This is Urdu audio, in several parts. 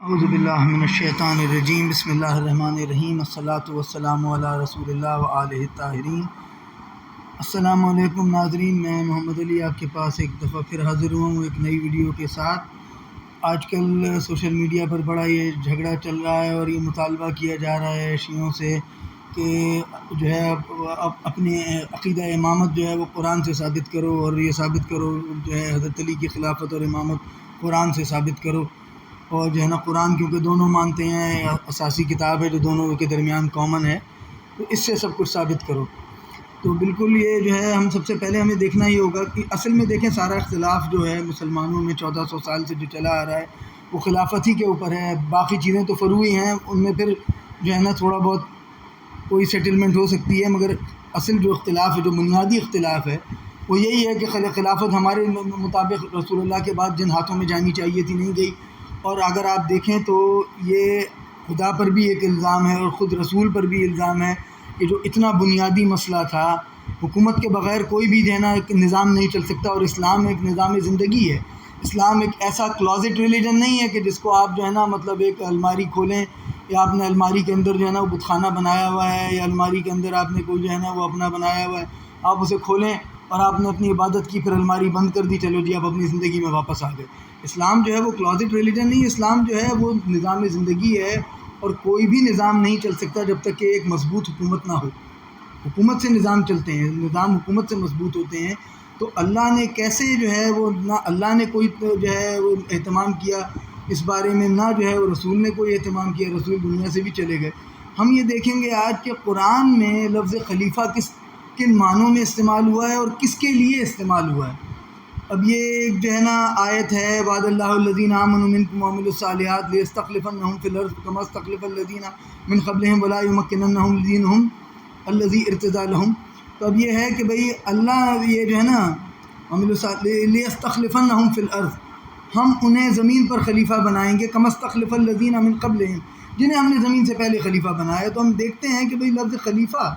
اعوذ باللہ من الشیطان الرجیم بسم اللہ الرحمن الرحیم الصلاۃ والسلام علی رسول اللہ وآلہ الطاہرین۔ السلام علیکم ناظرین، میں محمد علی آپ کے پاس ایک دفعہ پھر حاضر ہوا ہوں ایک نئی ویڈیو کے ساتھ۔ آج کل سوشل میڈیا پر بڑا یہ جھگڑا چل رہا ہے اور یہ مطالبہ کیا جا رہا ہے شیعوں سے کہ جو ہے اپنے عقیدہ امامت جو ہے وہ قرآن سے ثابت کرو، اور یہ ثابت کرو جو ہے حضرت علی کی خلافت اور امامت قرآن سے ثابت کرو، اور جو ہے نا قرآن کیونکہ دونوں مانتے ہیں، اساسی کتاب ہے جو دونوں کے درمیان کامن ہے، تو اس سے سب کچھ ثابت کرو۔ تو بالکل یہ جو ہے ہم سب سے پہلے ہمیں دیکھنا یہ ہوگا کہ اصل میں دیکھیں سارا اختلاف جو ہے مسلمانوں میں 1400 سال سے جو چلا آ رہا ہے وہ خلافت ہی کے اوپر ہے۔ باقی چیزیں تو فروعی ہیں، ان میں پھر جو ہے نا تھوڑا بہت کوئی سیٹلمنٹ ہو سکتی ہے، مگر اصل جو اختلاف ہے، جو بنیادی اختلاف ہے وہ یہی ہے کہ خلافت ہمارے مطابق رسول اللہ کے بعد جن ہاتھوں میں جانی چاہیے تھی نہیں گئی۔ اور اگر آپ دیکھیں تو یہ خدا پر بھی ایک الزام ہے اور خود رسول پر بھی الزام ہے کہ جو اتنا بنیادی مسئلہ تھا، حکومت کے بغیر کوئی بھی جو ہے نا ایک نظام نہیں چل سکتا، اور اسلام ایک نظام زندگی ہے۔ اسلام ایک ایسا کلازٹ ریلیجن نہیں ہے کہ جس کو آپ جو ہے نا مطلب ایک الماری کھولیں، یا آپ نے الماری کے اندر جو ہے نا وہ بت خانہ بنایا ہوا ہے، یا الماری کے اندر آپ نے کوئی جو ہے نا وہ اپنا بنایا ہوا ہے، آپ اسے کھولیں اور آپ نے اپنی عبادت کی، پھر الماری بند کر دی، چلو جی آپ اپنی زندگی میں واپس آ گئے۔ اسلام جو ہے وہ کلازٹ ریلیجن نہیں ہے، اسلام جو ہے وہ نظام زندگی ہے، اور کوئی بھی نظام نہیں چل سکتا جب تک کہ ایک مضبوط حکومت نہ ہو۔ حکومت سے نظام چلتے ہیں، نظام حکومت سے مضبوط ہوتے ہیں۔ تو اللہ نے کیسے جو ہے وہ نہ اللہ نے کوئی جو ہے وہ اہتمام کیا اس بارے میں، نہ جو ہے وہ رسول نے کوئی اہتمام کیا، رسول دنیا سے بھی چلے گئے۔ ہم یہ دیکھیں گے آج کے قرآن میں لفظ خلیفہ کن معنوں میں استعمال ہوا ہے اور کس کے لیے استعمال ہوا ہے۔ اب یہ ایک جو ہے نا آیت ہے، وعد اللہ الذین آمنوا منکم وعملوا الصالحات لیستخلفنہم فی الارض کما استخلف الذین من قبلہم ولا یمکننہم دینہم الذی ارتضی لہم۔ تو اب یہ ہے کہ بھئی اللہ یہ جو ہے نا لیستخلفنہم فی الارض، ہم انہیں زمین پر خلیفہ بنائیں گے، کما استخلف الذین من قبلہم، جنہیں ہم نے زمین سے پہلے خلیفہ بنایا۔ تو ہم دیکھتے ہیں کہ بھئی لفظ خلیفہ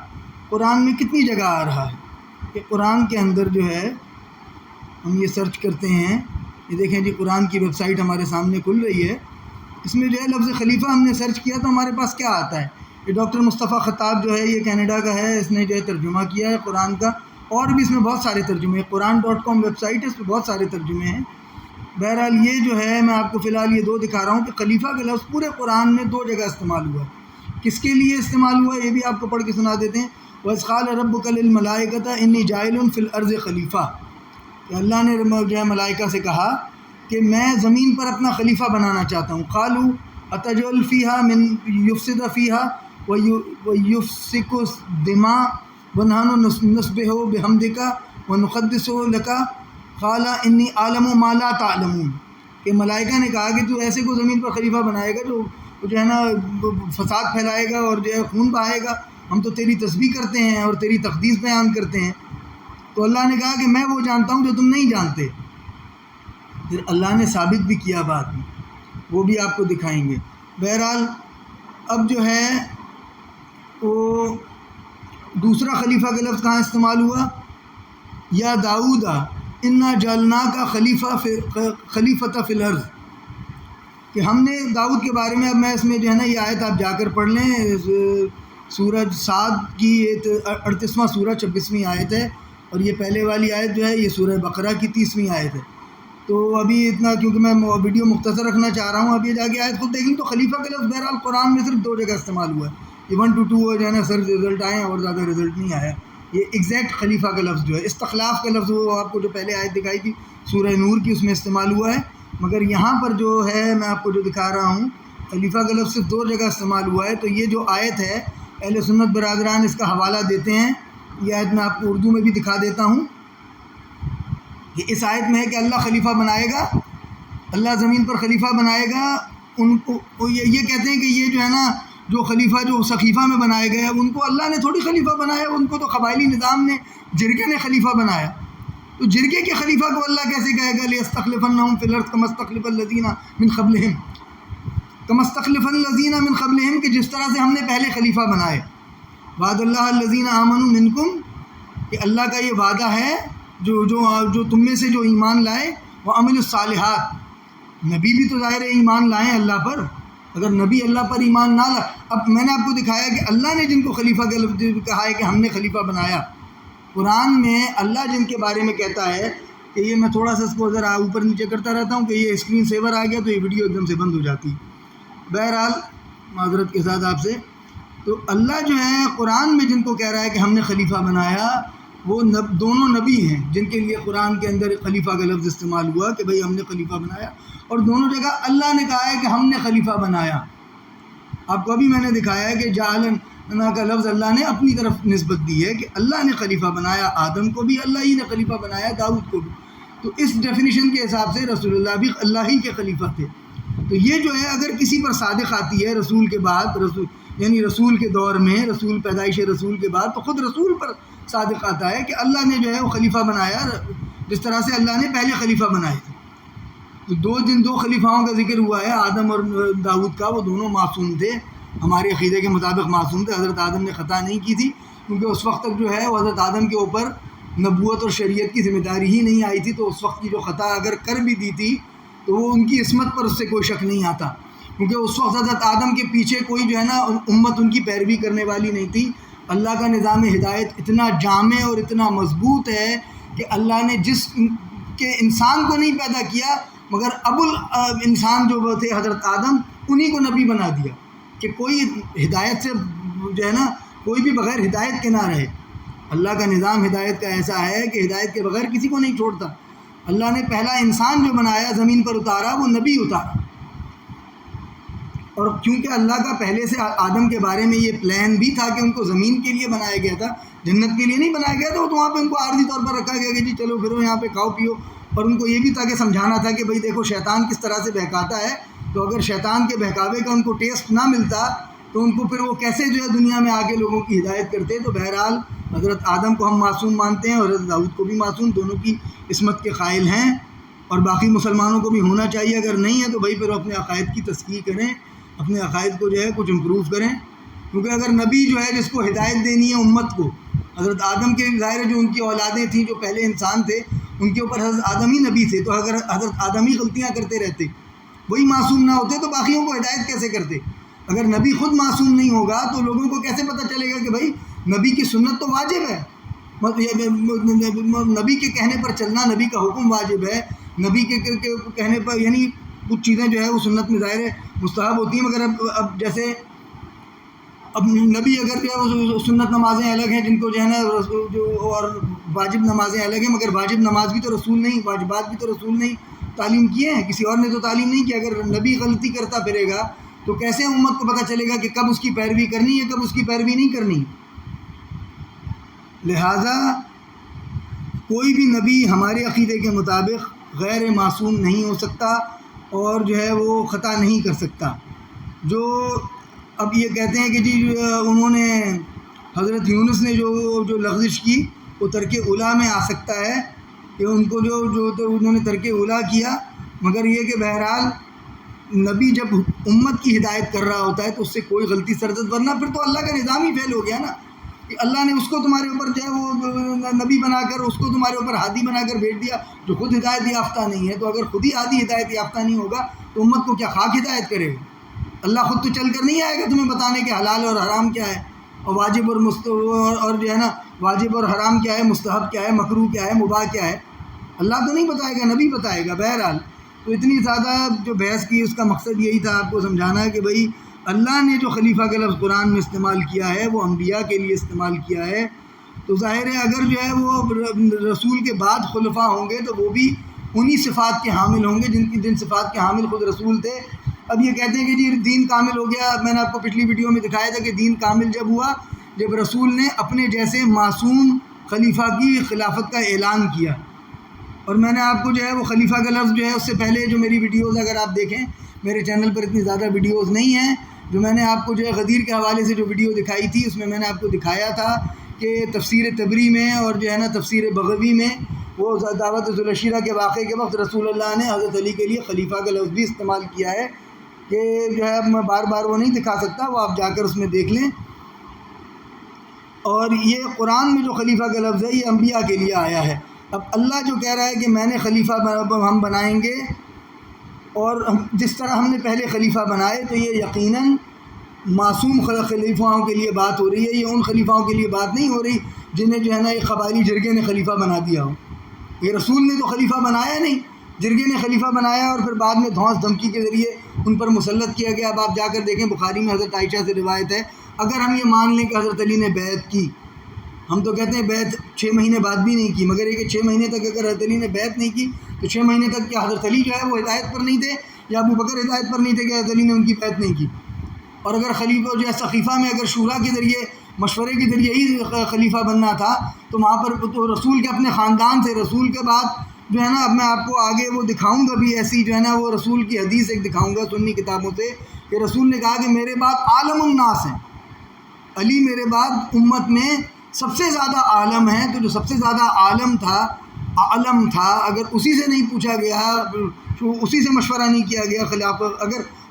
قرآن میں کتنی جگہ آ رہا ہے کہ قرآن کے اندر جو ہے ہم یہ سرچ کرتے ہیں، یہ دیکھیں جی قرآن کی ویب سائٹ ہمارے سامنے کھل رہی ہے، اس میں جو ہے لفظ خلیفہ ہم نے سرچ کیا تو ہمارے پاس کیا آتا ہے۔ یہ ڈاکٹر مصطفیٰ خطاب جو ہے یہ کینیڈا کا ہے، اس نے جو ہے ترجمہ کیا ہے قرآن کا، اور بھی اس میں بہت سارے ترجمے ہیں، قرآن.com ویب سائٹ ہے، اس پہ بہت سارے ترجمے ہیں۔ بہرحال یہ جو ہے میں آپ کو فی الحال یہ دو دکھا رہا ہوں کہ خلیفہ کا لفظ پورے قرآن میں دو جگہ استعمال ہوا ہے۔ کس کے لیے استعمال ہوا ہے یہ بھی آپ کو پڑھ کے سنا دیتے ہیں۔ وَإِذْ قَالَ رَبُّكَ لِلْمَلَائِكَةِ إِنِّي جَاعِلٌ فِي الْأَرْضِ خَلِيفَةً، کہ اللہ نے جو ہے ملائکہ سے کہا کہ میں زمین پر اپنا خلیفہ بنانا چاہتا ہوں۔ قالوا اتجعل فیہا من یفسد فیہا ویسفک الدماء ونحن نسبح بحمدک ونقدس لک قال انی اعلم ما لا تعلمون، کہ ملائکہ نے کہا کہ تو ایسے کو زمین پر خلیفہ بنائے گا جو ہے نا فساد پھیلائے گا اور جو ہے خون بہائے گا، ہم تو تیری تسبیح کرتے ہیں اور تیری تقدیس بیان کرتے ہیں۔ تو اللہ نے کہا کہ میں وہ جانتا ہوں جو تم نہیں جانتے۔ پھر اللہ نے ثابت بھی کیا بعد میں، وہ بھی آپ کو دکھائیں گے۔ بہرحال اب جو ہے وہ دوسرا خلیفہ کا لفظ کہاں استعمال ہوا، یا داؤد انا جعلناک خلیفۃ فی الارض، کہ ہم نے داؤد کے بارے میں، اب میں اس میں جو ہے نا یہ آیت آپ جا کر پڑھ لیں، سورہ صاد کی 38واں سورہ 26ویں آیت ہے، اور یہ پہلے والی آیت جو ہے یہ سورہ بقرہ کی 30ویں آیت ہے۔ تو ابھی اتنا کیونکہ میں ویڈیو مختصر رکھنا چاہ رہا ہوں، اب یہ جا کے آیت خود دیکھ لیں تو خلیفہ کا لفظ بہرحال قرآن میں صرف دو جگہ استعمال ہوا ہے۔ یہ 1 to 2 جو ہے نا سرچ رزلٹ آئے ہیں اور زیادہ رزلٹ نہیں آیا۔ یہ ایگزیکٹ خلیفہ کا لفظ جو ہے، استخلاف کا لفظ وہ آپ کو جو پہلے آیت دکھائی تھی سورہ نور کی، اس میں استعمال ہوا ہے، مگر یہاں پر جو ہے میں آپ کو جو دکھا رہا ہوں خلیفہ کا لفظ صرف دو جگہ استعمال ہوا ہے۔ تو یہ جو آیت ہے اہل سنت برادران اس کا حوالہ دیتے ہیں، یہ آیت میں آپ کو اردو میں بھی دکھا دیتا ہوں۔ یہ اس آیت میں ہے کہ اللہ خلیفہ بنائے گا، اللہ زمین پر خلیفہ بنائے گا۔ ان کو یہ کہتے ہیں کہ یہ جو ہے نا جو خلیفہ جو سقیفہ میں بنائے گئے ان کو اللہ نے تھوڑی خلیفہ بنایا، ان کو تو قبائلی نظام نے، جرگے نے خلیفہ بنایا۔ تو جرگے کے خلیفہ کو اللہ کیسے کہے گا لیستخلفنہم فی الارض کما استخلف الذین من قبلہم، کما استخلف الذین من قبلہم، کہ جس طرح سے ہم نے پہلے خلیفہ بنائے۔ وعد اللہ الذین آمنوا منکم، کہ اللہ کا یہ وعدہ ہے جو تم میں سے جو ایمان لائے، وعملوا الصالحات، نبی بھی تو ظاہر ہے ایمان لائیں اللہ پر. اگر نبی اللہ پر ایمان نہ لائے، اب میں نے آپ کو دکھایا کہ اللہ نے جن کو خلیفہ کا لفظ کہا ہے کہ ہم نے خلیفہ بنایا، قرآن میں اللہ جن کے بارے میں کہتا ہے کہ یہ میں تھوڑا سا اس کو ذرا اوپر نیچے کرتا رہتا ہوں کہ یہ اسکرین سیور آ گیا تو یہ ویڈیو ایک دم سے بند ہو جاتی. بہرحال معذرت کے ساتھ آپ سے، تو اللہ جو ہے قرآن میں جن کو کہہ رہا ہے کہ ہم نے خلیفہ بنایا، وہ دونوں نبی ہیں جن کے لیے قرآن کے اندر خلیفہ کا لفظ استعمال ہوا کہ بھئی ہم نے خلیفہ بنایا، اور دونوں جگہ اللہ نے کہا ہے کہ ہم نے خلیفہ بنایا. آپ کو ابھی میں نے دکھایا ہے کہ جعلنا کا لفظ اللہ نے اپنی طرف نسبت دی ہے کہ اللہ نے خلیفہ بنایا، آدم کو بھی اللہ ہی نے خلیفہ بنایا، داؤد کو بھی. تو اس ڈیفینیشن کے حساب سے رسول اللہ بھی اللہ ہی کے خلیفہ تھے. تو یہ جو ہے اگر کسی پر صادق آتی ہے رسول کے بعد، یعنی رسول کے دور میں، رسول پیدائش رسول کے بعد، تو خود رسول پر صادق آتا ہے کہ اللہ نے جو ہے وہ خلیفہ بنایا، جس طرح سے اللہ نے پہلے خلیفہ بنائے تھے. تو جن دو خلیفاؤں کا ذکر ہوا ہے آدم اور داؤد کا، وہ دونوں معصوم تھے، ہمارے عقیدے کے مطابق معصوم تھے. حضرت آدم نے خطا نہیں کی تھی، کیونکہ اس وقت تک جو ہے وہ حضرت آدم کے اوپر نبوت اور شریعت کی ذمہ داری ہی نہیں آئی تھی. تو اس وقت کی جو خطا اگر کر بھی دی تھی تو وہ ان کی عصمت پر اس سے کوئی شک نہیں آتا، کیونکہ اس وقت حضرت آدم کے پیچھے کوئی جو ہے نا امت ان کی پیروی کرنے والی نہیں تھی. اللہ کا نظام ہدایت اتنا جامع اور اتنا مضبوط ہے کہ اللہ نے جس کے انسان کو نہیں پیدا کیا مگر ابو الانسان جو وہ تھے حضرت آدم، انہی کو نبی بنا دیا کہ کوئی ہدایت سے جو ہے نا کوئی بھی بغیر ہدایت کے نہ رہے. اللہ کا نظام ہدایت کا ایسا ہے کہ ہدایت کے بغیر کسی کو نہیں چھوڑتا. اللہ نے پہلا انسان جو بنایا، زمین پر اتارا، وہ نبی اتارا. اور کیونکہ اللہ کا پہلے سے آدم کے بارے میں یہ پلان بھی تھا کہ ان کو زمین کے لیے بنایا گیا تھا، جنت کے لیے نہیں بنایا گیا تھا. تو وہاں پہ ان کو عارضی طور پر رکھا گیا کہ جی چلو پھر یہاں پہ کھاؤ پیو. اور ان کو یہ بھی تھا کہ سمجھانا تھا کہ بھئی دیکھو شیطان کس طرح سے بہکاتا ہے، تو اگر شیطان کے بہکاوے کا ان کو ٹیسٹ نہ ملتا تو ان کو پھر وہ کیسے جو ہے دنیا میں آگے لوگوں کی ہدایت کرتے. تو بہرحال حضرت آدم کو ہم معصوم مانتے ہیں اور حضرت داؤد کو بھی معصوم، دونوں کی عصمت کے قائل ہیں. اور باقی مسلمانوں کو بھی ہونا چاہیے. اگر نہیں ہے تو بھائی پھر اپنے عقائد کی تصحیح کریں، اپنے عقائد کو جو ہے کچھ امپروو کریں. کیونکہ اگر نبی جو ہے جس کو ہدایت دینی ہے امت کو، حضرت آدم کے ظاہر جو ان کی اولادیں تھیں، جو پہلے انسان تھے، ان کے اوپر حضرت آدم ہی نبی تھے. تو اگر حضرت آدم ہی غلطیاں کرتے رہتے، وہی معصوم نہ ہوتے، تو باقیوں کو ہدایت کیسے کرتے؟ اگر نبی خود معصوم نہیں ہوگا تو لوگوں کو کیسے پتہ چلے گا کہ بھائی نبی کی سنت تو واجب ہے، نبی کے کہنے پر چلنا، نبی کا حکم واجب ہے. نبی کے کہنے پر یعنی کچھ چیزیں جو ہے وہ سنت میں ظاہر مستحب ہوتی ہیں، مگر اب جیسے اب نبی اگر جو ہے وہ سنت نمازیں الگ ہیں جن کو جو ہے نا اور واجب نمازیں الگ ہیں، مگر واجب نماز بھی تو رسول نہیں، واجبات بھی تو رسول نہیں تعلیم کیے ہیں، کسی اور نے تو تعلیم نہیں کی. اگر نبی غلطی کرتا پھرے گا تو کیسے امت کو پتہ چلے گا کہ کب اس کی پیروی کرنی ہے، کب اس کی پیروی نہیں کرنی. لہٰذا کوئی بھی نبی ہمارے عقیدے کے مطابق غیر معصوم نہیں ہو سکتا اور جو ہے وہ خطا نہیں کر سکتا. جو اب یہ کہتے ہیں کہ جی انہوں نے حضرت یونس نے جو لغزش کی وہ ترک اولیٰ میں آ سکتا ہے کہ ان کو جو انہوں نے ترک اولیٰ کیا، مگر یہ کہ بہرحال نبی جب امت کی ہدایت کر رہا ہوتا ہے تو اس سے کوئی غلطی سرزد، ورنہ پھر تو اللہ کا نظام ہی فیل ہو گیا نا. کہ اللہ نے اس کو تمہارے اوپر جو ہے وہ نبی بنا کر، اس کو تمہارے اوپر ہادی بنا کر بھیج دیا جو خود ہدایت یافتہ نہیں ہے. تو اگر خود ہی ہادی ہدایت یافتہ نہیں ہوگا تو امت کو کیا خاک ہدایت کرے گا؟ اللہ خود تو چل کر نہیں آئے گا تمہیں بتانے کہ حلال اور حرام کیا ہے، اور واجب اور جو ہے نا واجب اور حرام کیا ہے، مستحب کیا ہے، مکروہ کیا ہے، مباح کیا ہے. اللہ تو نہیں بتائے گا، نبی بتائے گا. بہرحال تو اتنی زیادہ جو بحث کی اس کا مقصد یہی تھا آپ کو سمجھانا ہے کہ بھئی اللہ نے جو خلیفہ کا لفظ قرآن میں استعمال کیا ہے وہ انبیاء کے لیے استعمال کیا ہے. تو ظاہر ہے اگر جو ہے وہ رسول کے بعد خلفاء ہوں گے تو وہ بھی انہی صفات کے حامل ہوں گے جن صفات کے حامل خود رسول تھے. اب یہ کہتے ہیں کہ جی دین کامل ہو گیا. میں نے آپ کو پچھلی ویڈیو میں دکھایا تھا کہ دین کامل جب ہوا جب رسول نے اپنے جیسے معصوم خلیفہ کی خلافت کا اعلان کیا. اور میں نے آپ کو جو ہے وہ خلیفہ کا لفظ جو ہے اس سے پہلے جو میری ویڈیوز اگر آپ دیکھیں، میرے چینل پر اتنی زیادہ ویڈیوز نہیں ہیں. جو میں نے آپ کو جو ہے غدیر کے حوالے سے جو ویڈیو دکھائی تھی اس میں نے آپ کو دکھایا تھا کہ تفسیر تبری میں اور جو ہے نا تفسیر بغوی میں وہ دعوت ذوالعشیرہ کے واقعے کے وقت رسول اللہ نے حضرت علی کے لیے خلیفہ کا لفظ بھی استعمال کیا ہے. کہ جو ہے میں بار بار وہ نہیں دکھا سکتا، وہ آپ جا کر اس میں دیکھ لیں. اور یہ قرآن میں جو خلیفہ کا لفظ ہے یہ انبیاء کے لیے آیا ہے. اب اللہ جو کہہ رہا ہے کہ میں نے خلیفہ ہم بنائیں گے اور جس طرح ہم نے پہلے خلیفہ بنائے تو یہ یقیناً معصوم خلیفاؤں کے لیے بات ہو رہی ہے، یہ ان خلیفاؤں کے لیے بات نہیں ہو رہی جنہیں جو ہے نا ایک قبائلی جرگے نے خلیفہ بنا دیا ہو۔ یہ رسول نے تو خلیفہ بنایا نہیں، جرگے نے خلیفہ بنایا اور پھر بعد میں دھونس دھمکی کے ذریعے ان پر مسلط کیا گیا۔ اب آپ جا کر دیکھیں، بخاری میں حضرت عائشہ سے روایت ہے، اگر ہم یہ مان لیں کہ حضرت علی نے بیعت کی، ہم تو کہتے ہیں بیعت 6 مہینے بعد بھی نہیں کی، مگر یہ کہ 6 مہینے تک اگر حضرت علی نے بیعت نہیں کی تو 6 مہینے تک کیا حضرت علی جو ہے وہ ہدایت پر نہیں تھے یا ابو بکر ہدایت پر نہیں تھے کہ حضرت علی نے ان کی بیعت نہیں کی؟ اور اگر خلیفہ جو ہے سقیفہ میں اگر شورا کے ذریعے مشورے کے ذریعے ہی خلیفہ بننا تھا تو وہاں پر تو رسول کے اپنے خاندان سے، رسول کے بعد جو ہے نا، اب میں آپ کو آگے وہ دکھاؤں گا بھی ایسی جو ہے نا، وہ رسول کی حدیث ایک دکھاؤں گا سنی کتابوں سے کہ رسول نے کہا کہ میرے بعد عالم الناس ہیں، علی میرے بعد امت میں سب سے زیادہ عالم ہے۔ تو جو سب سے زیادہ عالم تھا اگر اسی سے نہیں پوچھا گیا، اسی سے مشورہ نہیں کیا گیا خلافہ،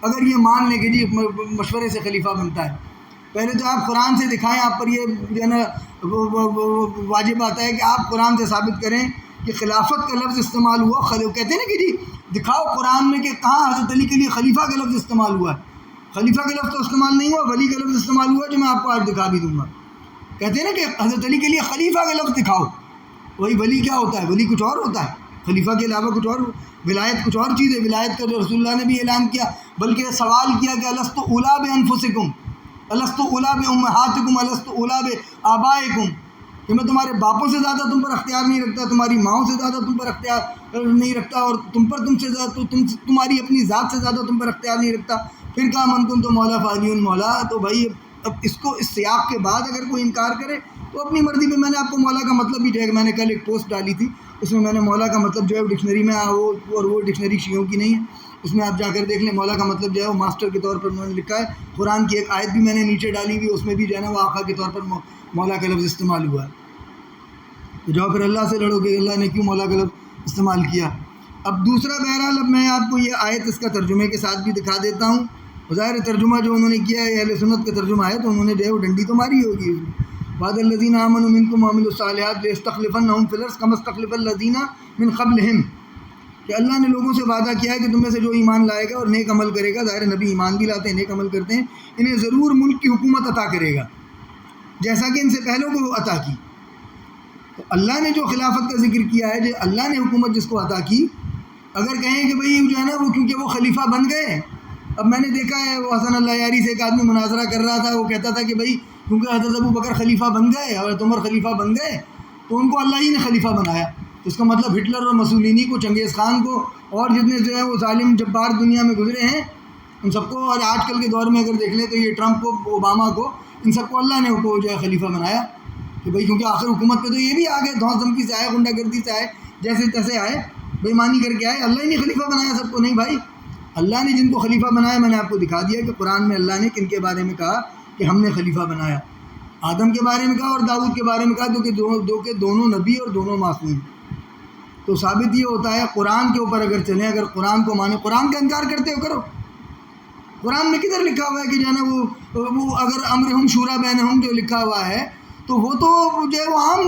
اگر یہ مان لیں کہ جی مشورے سے خلیفہ بنتا ہے، پہلے تو آپ قرآن سے دکھائیں، آپ پر یہ جو ہے نا واجب آتا ہے کہ آپ قرآن سے ثابت کریں کہ خلافت کا لفظ استعمال ہوا۔ کہتے ہیں نا کہ جی دکھاؤ قرآن میں کہ کہاں حضرت علی کے لیے خلیفہ کا لفظ استعمال ہوا ہے۔ خلیفہ کا لفظ تو استعمال نہیں ہوا، ولی کا لفظ استعمال ہوا، جو میں آپ کو آج دکھا بھی دوں گا۔ کہتے ہیں نا کہ حضرت علی کے لیے خلیفہ کا لفظ دکھاؤ، وہی ولی کیا ہوتا ہے؟ ولی کچھ اور ہوتا ہے، خلیفہ کے علاوہ کچھ اور، ولایت کچھ اور چیز ہے۔ ولایت کا جو رسول اللہ نے بھی اعلان کیا، بلکہ سوال کیا کہ الست اولیٰ بانفسکم، الست اولیٰ بامہاتکم، الست اولیٰ بآبائکم، کہ میں تمہارے باپوں سے زیادہ تم پر اختیار نہیں رکھتا، تمہاری ماؤں سے زیادہ تم پر اختیار نہیں رکھتا، اور تم سے زیادہ تمہاری اپنی ذات سے زیادہ تم پر اختیار نہیں رکھتا۔ پھر کہا من کنت مولا فعلی مولا۔ تو بھائی اب اس کو اس سیاق کے بعد اگر کوئی انکار کرے تو اپنی مرضی پہ، میں نے آپ کو مولا کا مطلب بھی جو ہے، میں نے کل ایک پوسٹ ڈالی تھی، اس میں نے مولا کا مطلب جو ہے ڈکشنری میں وہ ڈکشنری شیعوں کی نہیں ہے، اس میں آپ جا کر دیکھ لیں، مولا کا مطلب جو ہے وہ ماسٹر کے طور پر انہوں نے لکھا ہے۔ قرآن کی ایک آیت بھی میں نے نیچے ڈالی ہوئی، اس میں بھی جو ہے نا وہ آقا کے طور پر مولا کا لفظ استعمال ہوا ہے۔ تو جاؤ پھر اللہ سے لڑو کہ اللہ نے کیوں مولا کا لفظ استعمال کیا۔ اب دوسرا بہرحال، اب میں آپ کو یہ آیت اس کا ترجمے کے ساتھ بھی دکھا دیتا ہوں۔ ظاہر ترجمہ جو انہوں نے کیا ہے اہل سنت کا ترجمہ ہے، تو انہوں نے جو ہے وہ ڈنڈی تو ماری ہوگی۔ وعد الذین آمنوا منکم وعملوا الصالحات لیستخلفنہم فی الارض کما استخلف الذین من قبلہم، کہ اللہ نے لوگوں سے وعدہ کیا ہے کہ تم میں سے جو ایمان لائے گا اور نیک عمل کرے گا، ظاہر نبی ایمان بھی لاتے ہیں، نیک عمل کرتے ہیں، انہیں ضرور ملک کی حکومت عطا کرے گا جیسا کہ ان سے پہلوں کو عطا کی۔ تو اللہ نے جو خلافت کا ذکر کیا ہے، جو اللہ نے حکومت جس کو عطا کی، اگر کہیں کہ بھئی جو ہے نا وہ کیونکہ وہ خلیفہ بن گئے، اب میں نے دیکھا ہے وہ حسن اللہ یاری سے ایک آدمی مناظرہ کر رہا تھا، وہ کہتا تھا کہ بھئی کیونکہ حضرت ابو بکر خلیفہ بن گئے اور عمر خلیفہ بن گئے تو ان کو اللہ ہی نے خلیفہ بنایا۔ تو اس کا مطلب ہٹلر اور مسولینی کو، چنگیز خان کو، اور جتنے جو ہے وہ ظالم جبار دنیا میں گزرے ہیں ان سب کو، اور آج کل کے دور میں اگر دیکھ لیں تو یہ ٹرمپ کو، اوباما کو، ان سب کو اللہ نے جو ہے خلیفہ بنایا کہ بھئی کیونکہ آخر حکومت پہ تو یہ بھی آ گئے، دھونس دھمکی سے آئے، غنڈہ گردی سے آئے، جیسے تیسے آئے، بےمانی کر کے آئے، اللہ ہی نے خلیفہ بنایا سب کو۔ نہیں بھائی، اللہ نے جن کو خلیفہ بنایا، میں نے آپ کو دکھا دیا کہ قرآن میں اللہ نے کن کے بارے میں کہا کہ ہم نے خلیفہ بنایا۔ آدم کے بارے میں کہا اور داؤد کے بارے میں کہا، کہ دونوں نبی اور دونوں معصوم۔ تو ثابت یہ ہوتا ہے قرآن کے اوپر اگر چلیں، اگر قرآن کو مانیں، قرآن کا انکار کرتے ہو کرو۔ قرآن میں کدھر لکھا ہوا ہے کہ جو ہے نا وہ اگر امرہم شورا بینہم جو لکھا ہوا ہے تو وہ تو جو ہے وہ عام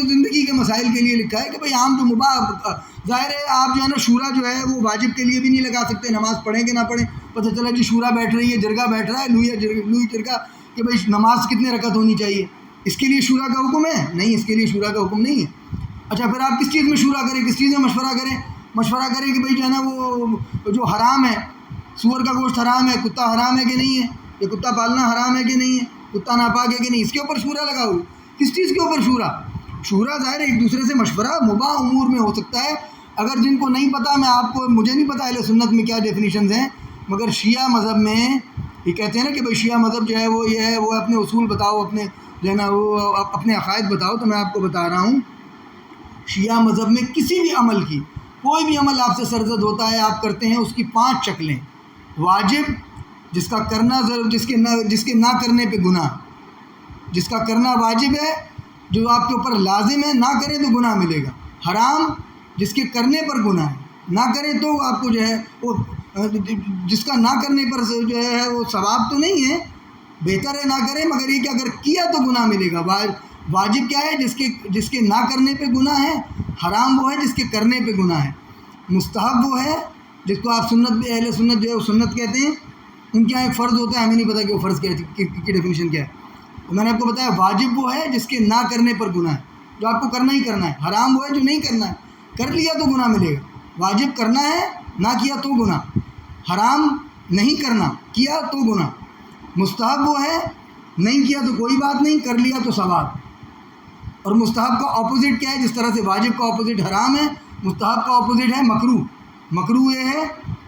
زندگی کے مسائل کے لیے لکھا ہے کہ بھئی عام تو مباح، ظاہر ہے آپ جو ہے نا شورا جو ہے وہ واجب کے لیے بھی نہیں لگا سکتے، نماز پڑھیں کہ نہ پڑھیں، پتہ چلا جی شورا بیٹھ رہی ہے، جرگہ بیٹھ رہا ہے، لوئی جرگہ، کہ بھئی نماز کتنے رکعت ہونی چاہیے، اس کے لیے شورا کا حکم ہے؟ نہیں، اس کے لیے شورا کا حکم نہیں ہے۔ اچھا پھر آپ کس چیز میں شورا کریں، کس چیز میں مشورہ کریں کہ بھئی جو ہے نا وہ جو حرام ہے، سور کا گوشت حرام ہے، کتا حرام ہے کہ نہیں ہے، یہ کتا پالنا حرام ہے کہ نہیں ہے، کتا ناپاک ہے کہ نہیں، اس کے اوپر شورا لگا ہو۔ کس چیز کے اوپر شورا ظاہر ایک دوسرے سے مشورہ مباح امور میں ہو سکتا ہے۔ اگر جن کو نہیں پتہ، مجھے نہیں پتہ اہل سنت میں کیا ڈیفینیشنز ہیں، مگر شیعہ مذہب میں یہ کہتے ہیں نا کہ بھئی شیعہ مذہب جو ہے وہ یہ ہے، وہ اپنے اصول بتاؤ، اپنے جو ہے نا وہ اپنے عقائد بتاؤ۔ تو میں آپ کو بتا رہا ہوں، شیعہ مذہب میں کسی بھی عمل کی، کوئی بھی عمل آپ سے سرزد ہوتا ہے، آپ کرتے ہیں، اس کی 5 شکلیں: واجب، جس کا کرنا ضرور، جس کے نہ کرنے پہ گناہ، جس کا کرنا واجب ہے، جو آپ کے اوپر لازم ہے، نہ کریں تو گناہ ملے گا; حرام، جس کے کرنے پر گناہ ہے، نہ کریں تو آپ کو جو ہے وہ، جس کا نہ کرنے پر جو ہے وہ ثواب تو نہیں ہے، بہتر ہے نہ کریں، مگر یہ کہ اگر کیا تو گناہ ملے گا۔ واجب کیا ہے؟ جس کے نہ کرنے پہ گناہ ہے، حرام وہ ہے جس کے کرنے پہ گناہ ہے، مستحب وہ ہے جس کو آپ سنت بھی اہل سنت جو ہے وہ سنت کہتے ہیں، ان کے یہاں ایک فرض ہوتا ہے، ہمیں نہیں پتہ کہ وہ فرض کیا کی ڈیفینیشن کیا ہے۔ تو میں نے آپ کو بتایا واجب وہ ہے جس کے نہ کرنے پر گناہ ہے، جو آپ کو کرنا ہی کرنا ہے۔ حرام وہ ہے جو نہیں کرنا ہے، کر لیا تو گناہ ملے گا۔ واجب کرنا ہے، نہ کیا تو گناہ۔ حرام نہیں کرنا، کیا تو گناہ۔ مستحب وہ ہے، نہیں کیا تو کوئی بات نہیں، کر لیا تو ثواب۔ اور مستحب کا اپوزٹ کیا ہے؟ جس طرح سے واجب کا اپوزٹ حرام ہے، مستحب کا اپوزٹ ہے مکروہ۔ مکروہ یہ ہے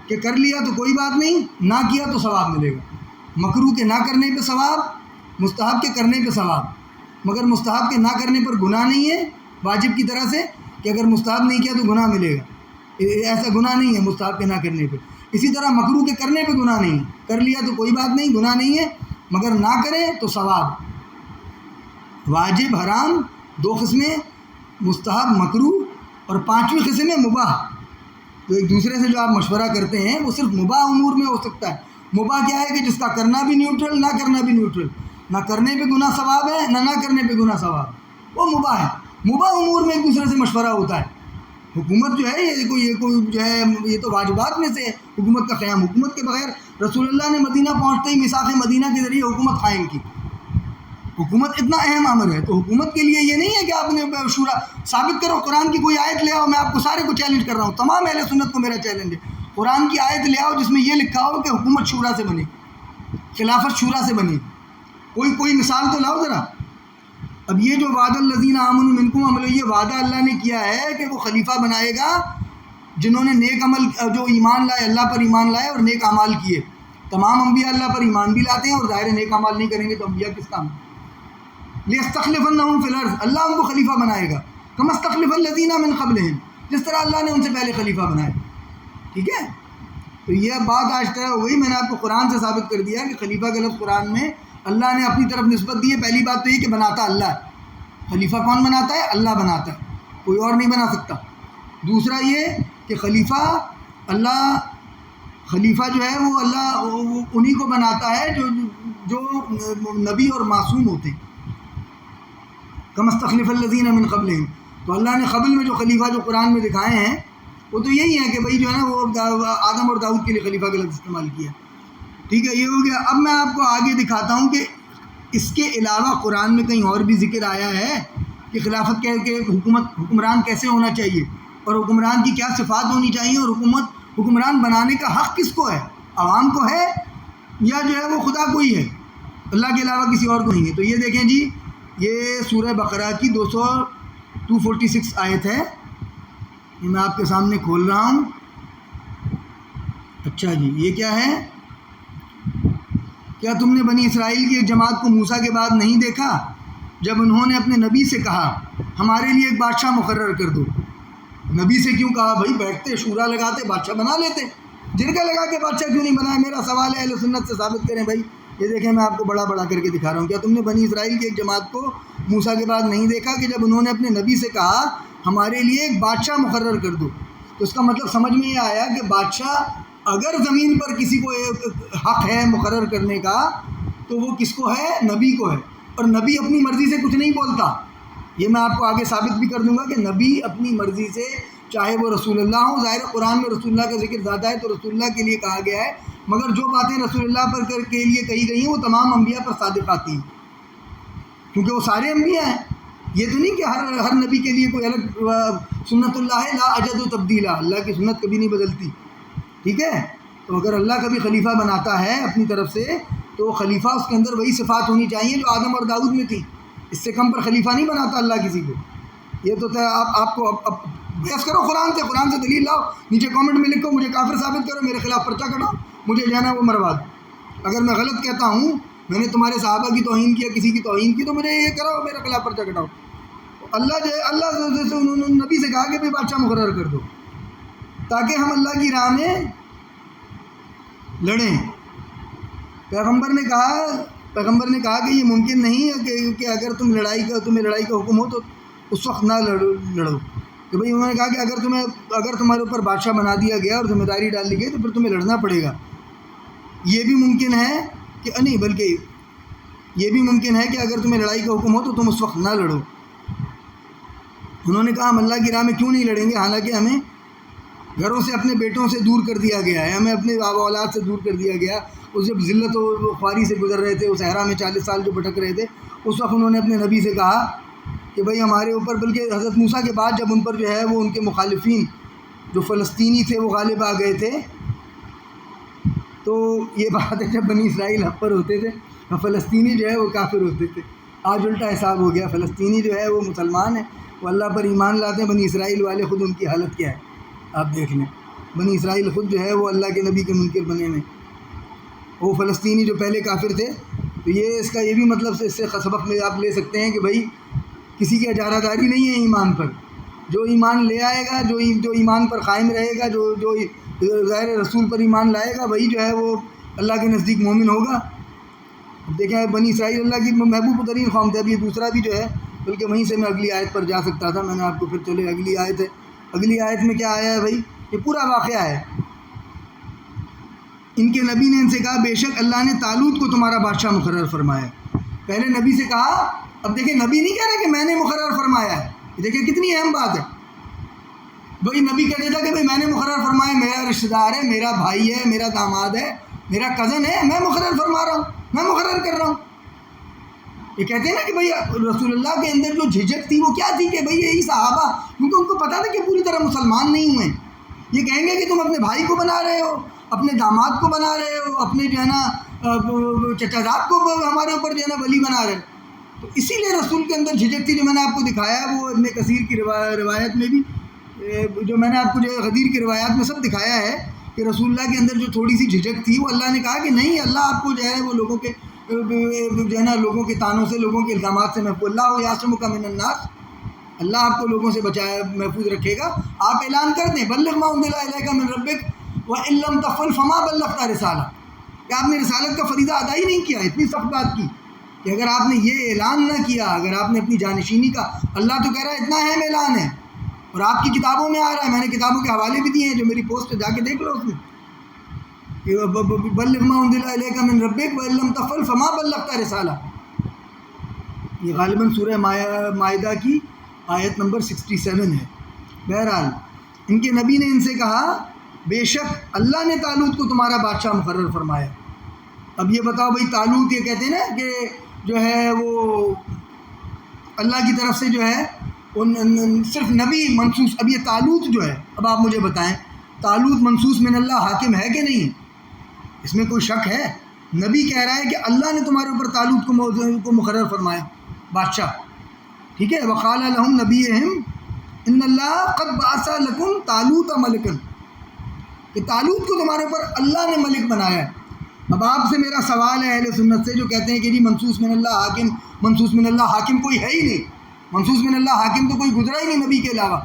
کہ کر لیا تو کوئی بات نہیں، نہ کیا تو ثواب ملے گا۔ مکروہ کے نہ کرنے پہ ثواب، مستحب کے کرنے پہ ثواب۔ مگر مستحب کے نہ کرنے پر گناہ نہیں ہے واجب کی طرح سے، کہ اگر مستحب نہیں کیا تو گناہ ملے گا، ایسا گناہ نہیں ہے مستحب کے نہ کرنے پہ۔ اسی طرح مکروہ کے کرنے پہ گناہ نہیں ہے، کر لیا تو کوئی بات نہیں، گناہ نہیں ہے، مگر نہ کریں تو ثواب۔ واجب حرام دو قسمیں، مستحب مکروہ، اور پانچویں قسم ہے مباح۔ تو ایک دوسرے سے جو آپ مشورہ کرتے ہیں وہ صرف مباح امور میں ہو سکتا ہے۔ مباح کیا ہے کہ جس کا کرنا بھی نیوٹرل، نہ کرنا بھی نیوٹرل، نہ کرنے پہ گناہ ثواب ہے، نہ کرنے پہ گناہ ثواب، وہ مباح ہے۔ مباح امور میں ایک دوسرے سے مشورہ ہوتا ہے۔ حکومت جو ہے یہ کوئی جو ہے یہ تو واجبات میں سے ہے حکومت کا قیام۔ حکومت کے بغیر رسول اللہ نے مدینہ پہنچتے ہی میثاق مدینہ کے ذریعے حکومت قائم کی۔ حکومت اتنا اہم امر ہے، تو حکومت کے لیے یہ نہیں ہے کہ آپ نے شورا ثابت کرو، قرآن کی کوئی آیت لے آؤ۔ میں آپ کو سارے کو چیلنج کر رہا ہوں، تمام اہل سنت کو میرا چیلنج ہے، قرآن کی آیت لے آؤ جس میں یہ لکھا ہو کہ حکومت شورا سے بنے، خلافت شورا سے بنے۔ کوئی مثال تو لاؤ ذرا۔ اب یہ جو وعد الذین آمنوا منکم عمل، یہ وعدہ اللہ نے کیا ہے کہ وہ خلیفہ بنائے گا جنہوں نے نیک عمل، جو ایمان لائے، اللہ پر ایمان لائے اور نیک اعمال کیے۔ تمام انبیاء اللہ پر ایمان بھی لاتے ہیں، اور ظاہر نیک اعمال نہیں کریں گے تو انبیاء کس کام؟ لِيَسْتَخْلِفَنَّهُمْ فِي الْأَرْضِ، اللہ ان کو خلیفہ بنائے گا، كَمَا اسْتَخْلَفَ الَّذِينَ مِنْ قَبْلِهِمْ، جس طرح اللہ نے ان سے پہلے خلیفہ بنائے۔ ٹھیک ہے، تو یہ بات آج طے ہو گئی۔ میں نے آپ کو قرآن سے ثابت کر دیا کہ خلیفہ کا لفظ قرآن میں اللہ نے اپنی طرف نسبت دی ہے۔ پہلی بات تو یہ کہ بناتا اللہ ہے۔ خلیفہ کون بناتا ہے؟ اللہ بناتا ہے، کوئی اور نہیں بنا سکتا۔ دوسرا یہ کہ خلیفہ جو ہے وہ اللہ انہی کو بناتا ہے جو نبی اور معصوم ہوتے ہیں۔ كَمَا اسْتَخْلَفَ الَّذِينَ مِنْ قَبْلِهِمْ، تو اللہ نے قبل میں جو خلیفہ جو قرآن میں دکھائے ہیں وہ تو یہی ہے کہ بھائی جو ہے نا وہ آدم اور داؤد کے لیے خلیفہ کا لفظ استعمال کیا۔ ٹھیک ہے، یہ ہو گیا۔ اب میں آپ کو آگے دکھاتا ہوں کہ اس کے علاوہ قرآن میں کہیں اور بھی ذکر آیا ہے کہ خلافت کے حکمران کیسے ہونا چاہیے، اور حکمران کی کیا صفات ہونی چاہیے، اور حکمران بنانے کا حق کس کو ہے؟ عوام کو ہے یا جو ہے وہ خدا کو ہی ہے، اللہ کے علاوہ کسی اور کو نہیں ہے؟ تو یہ دیکھیں جی، یہ سورہ بقرہ کی 246 آیت ہے، یہ میں آپ کے سامنے کھول رہا ہوں۔ اچھا جی، یہ کیا ہے؟ کیا تم نے بنی اسرائیل کی ایک جماعت کو موسیٰ کے بعد نہیں دیکھا جب انہوں نے اپنے نبی سے کہا ہمارے لیے ایک بادشاہ مقرر کر دو؟ نبی سے کیوں کہا؟ بھائی بیٹھتے شورا لگاتے بادشاہ بنا لیتے، جرگہ لگا کے بادشاہ کیوں نہیں بنایا؟ میرا سوال ہے، اہل سنت سے ثابت کریں بھائی۔ یہ دیکھیں میں آپ کو بڑا کر کے دکھا رہا ہوں۔ کیا تم نے بنی اسرائیل کی ایک جماعت کو موسیٰ کے بعد نہیں دیکھا کہ جب انہوں نے اپنے نبی سے کہا ہمارے لیے ایک بادشاہ مقرر کر دو؟ تو اس کا مطلب سمجھ میں یہ آیا کہ بادشاہ اگر زمین پر کسی کو حق ہے مقرر کرنے کا تو وہ کس کو ہے؟ نبی کو ہے، اور نبی اپنی مرضی سے کچھ نہیں بولتا۔ یہ میں آپ کو آگے ثابت بھی کر دوں گا کہ نبی اپنی مرضی سے، چاہے وہ رسول اللہ ہو، ظاہر قرآن میں رسول اللہ کا ذکر زیادہ ہے تو رسول اللہ کے لیے کہا گیا ہے، مگر جو باتیں رسول اللہ پر کے لیے کہی گئی ہیں وہ تمام انبیاء پر صادق آتی ہیں، کیونکہ وہ سارے انبیاء ہیں۔ یہ تو نہیں کہ ہر نبی کے لیے کوئی الگ سنت اللہ ہے لا اجد و تبدیلا، اللہ کی سنت کبھی نہیں بدلتی۔ ٹھیک ہے، تو اگر اللہ کبھی خلیفہ بناتا ہے اپنی طرف سے تو خلیفہ اس کے اندر وہی صفات ہونی چاہیے جو آدم اور داؤد میں تھی، اس سے کم پر خلیفہ نہیں بناتا اللہ کسی کو۔ یہ تو آپ کو اب بحث کرو قرآن سے دلیل لاؤ، نیچے کامنٹ میں لکھو، مجھے کافر ثابت کرو، میرے خلاف پرچہ کٹاؤ، مجھے جانا وہ مروا دو۔ اگر میں غلط کہتا ہوں، میں نے تمہارے صحابہ کی توہین کی یا کسی کی توہین کی، تو مجھے یہ کرو، میرے خلاف پرچہ کٹاؤ۔ اللہ سے انہوں نے نبی سے کہا کہ بھائی بادشاہ مقرر کر دو تاکہ ہم اللہ کی راہ میں لڑیں۔ پیغمبر نے کہا کہ یہ ممکن نہیں ہے کہ اگر تمہیں لڑائی کا حکم ہو تو اس وقت نہ لڑو۔ کہ بھائی انہوں نے کہا کہ اگر تمہارے اوپر بادشاہ بنا دیا گیا اور ذمہ داری ڈال دی گئی تو پھر تمہیں لڑنا پڑے گا۔ یہ بھی ممکن ہے کہ نہیں، بلکہ یہ بھی ممکن ہے کہ اگر تمہیں لڑائی کا حکم ہو تو تم اس وقت نہ لڑو۔ انہوں نے کہا ہم اللہ کی راہ میں کیوں نہیں لڑیں گے، حالانکہ ہمیں گھروں سے اپنے بیٹوں سے دور کر دیا گیا ہے، ہمیں اپنے اولاد سے دور کر دیا گیا. اس جب ذلت و خواری سے گزر رہے تھے، اس صحرا میں 40 سال جو بھٹک رہے تھے، اس وقت انہوں نے اپنے نبی سے کہا کہ بھائی ہمارے اوپر، بلکہ حضرت موسیٰ کے بعد جب ان پر جو ہے وہ ان کے مخالفین جو فلسطینی تھے وہ غالب آ گئے تھے، تو یہ بات ہے جب بنی اسرائیل حق پر ہوتے تھے اور فلسطینی جو ہے وہ کافر ہوتے تھے. آج الٹا حساب ہو گیا، فلسطینی جو ہے وہ مسلمان ہے، وہ اللہ پر ایمان لاتے ہیں. بنی اسرائیل والے خود ان کی حالت کیا ہے آپ دیکھ لیں. بنی اسرائیل خود جو ہے وہ اللہ کے نبی کے منکر بنے ہوئے. وہ فلسطینی جو پہلے کافر تھے، تو اس کا یہ بھی مطلب اس سے سبق میں آپ لے سکتے ہیں کہ بھائی کسی کی اجارہ داری نہیں ہے ایمان پر. جو ایمان لے آئے گا، جو ایمان پر قائم رہے گا، جو غیر رسول پر ایمان لائے گا، وہی جو ہے وہ اللہ کے نزدیک مومن ہوگا. اب دیکھیں بنی اسرائیل اللہ کی محبوب ترین قوم تھے. اب یہ دوسرا بھی جو ہے، بلکہ وہیں سے میں اگلی آیت پر جا سکتا تھا، میں نے آپ کو پھر چلے اگلی آیت ہے. اگلی آیت میں کیا آیا ہے بھائی؟ یہ پورا واقعہ ہے. ان کے نبی نے ان سے کہا بے شک اللہ نے طالوت کو تمہارا بادشاہ مقرر فرمایا. پہلے نبی سے کہا، اب دیکھیں نبی نہیں کہہ رہے کہ میں نے مقرر فرمایا ہے. دیکھیں کتنی اہم بات ہے. وہی نبی کہتے تھا کہ بھائی میں نے مقرر فرمایا، میرا رشتہ دار ہے، میرا بھائی ہے، میرا داماد ہے، میرا کزن ہے، میں مقرر فرما رہا ہوں، میں مقرر کر رہا ہوں. یہ کہتے ہیں نا کہ بھائی رسول اللہ کے اندر جو جھجک تھی وہ کیا تھی کہ بھائی یہی صحابہ، کیونکہ ان کو پتہ تھا کہ پوری طرح مسلمان نہیں ہوئے. یہ کہیں گے کہ تم اپنے بھائی کو بنا رہے ہو، اپنے داماد کو بنا رہے ہو، اپنے جو ہے نا چچا زاد کو ہمارے اوپر جو ہے نا ولی بنا رہے ہو. تو اسی لیے رسول کے اندر جھجک تھی، جو میں نے آپ کو دکھایا ہے. وہ ابن کثیر کی روایت میں بھی، جو میں نے آپ کو جو ہے غدیر کی روایات میں سب دکھایا ہے کہ رسول اللہ کے اندر جو تھوڑی سی جھجک تھی، وہ اللہ نے کہا کہ نہیں، اللہ آپ کو جو ہے وہ لوگوں کے جو ہے نا لوگوں کے طعنوں سے، لوگوں کے الزامات سے محفوظ. اللہ یعصمک من الناس، اللہ آپ کو لوگوں سے بچایا محفوظ رکھے گا. آپ اعلان کر دیں بلغ ما انزل الیک من ربک وان لم تفعل فما بلغت رسالہ، کہ آپ نے رسالت کا فریضہ ادا ہی نہیں کیا. اتنی سخت بات کی کہ اگر آپ نے یہ اعلان نہ کیا، اگر آپ نے اپنی جانشینی کا، اللہ تو کہہ رہا ہے اتنا اہم اعلان ہے اور آپ کی کتابوں میں آ رہا ہے. میں نے کتابوں کے حوالے بھی دیے ہیں، جو میری پوسٹ جا کے دیکھ لو اس میں، بلغ ما انزل الیک من ربک وان لم تفعل فما بلغت رسالہ. یہ غالباً سورہ مائدہ کی آیت نمبر 67 ہے. بہرحال ان کے نبی نے ان سے کہا بے شک اللہ نے طالوت کو تمہارا بادشاہ مقرر فرمایا. اب یہ بتاؤ بھائی، طالوت یہ کہتے ہیں نا کہ جو ہے وہ اللہ کی طرف سے جو ہے صرف نبی منصوص. اب یہ طالوت جو ہے، اب آپ مجھے بتائیں طالوت منصوص من اللہ حاکم ہے کہ نہیں؟ اس میں کوئی شک ہے؟ نبی کہہ رہا ہے کہ اللہ نے تمہارے اوپر طالوت کو مقرر فرمایا بادشاہ. ٹھیک ہے. وقال لهم نبیہم ان اللہ قد بعث لکم طالوت ملکا، کہ طالوت کو تمہارے اوپر اللہ نے ملک بنایا ہے. اب آپ سے میرا سوال ہے اہل سنت سے، جو کہتے ہیں کہ جی منصوص من اللہ حاکم، منصوص من اللہ حاکم کوئی ہے ہی نہیں، منصوص من اللہ حاکم تو کوئی گزرا ہی نہیں نبی کے علاوہ.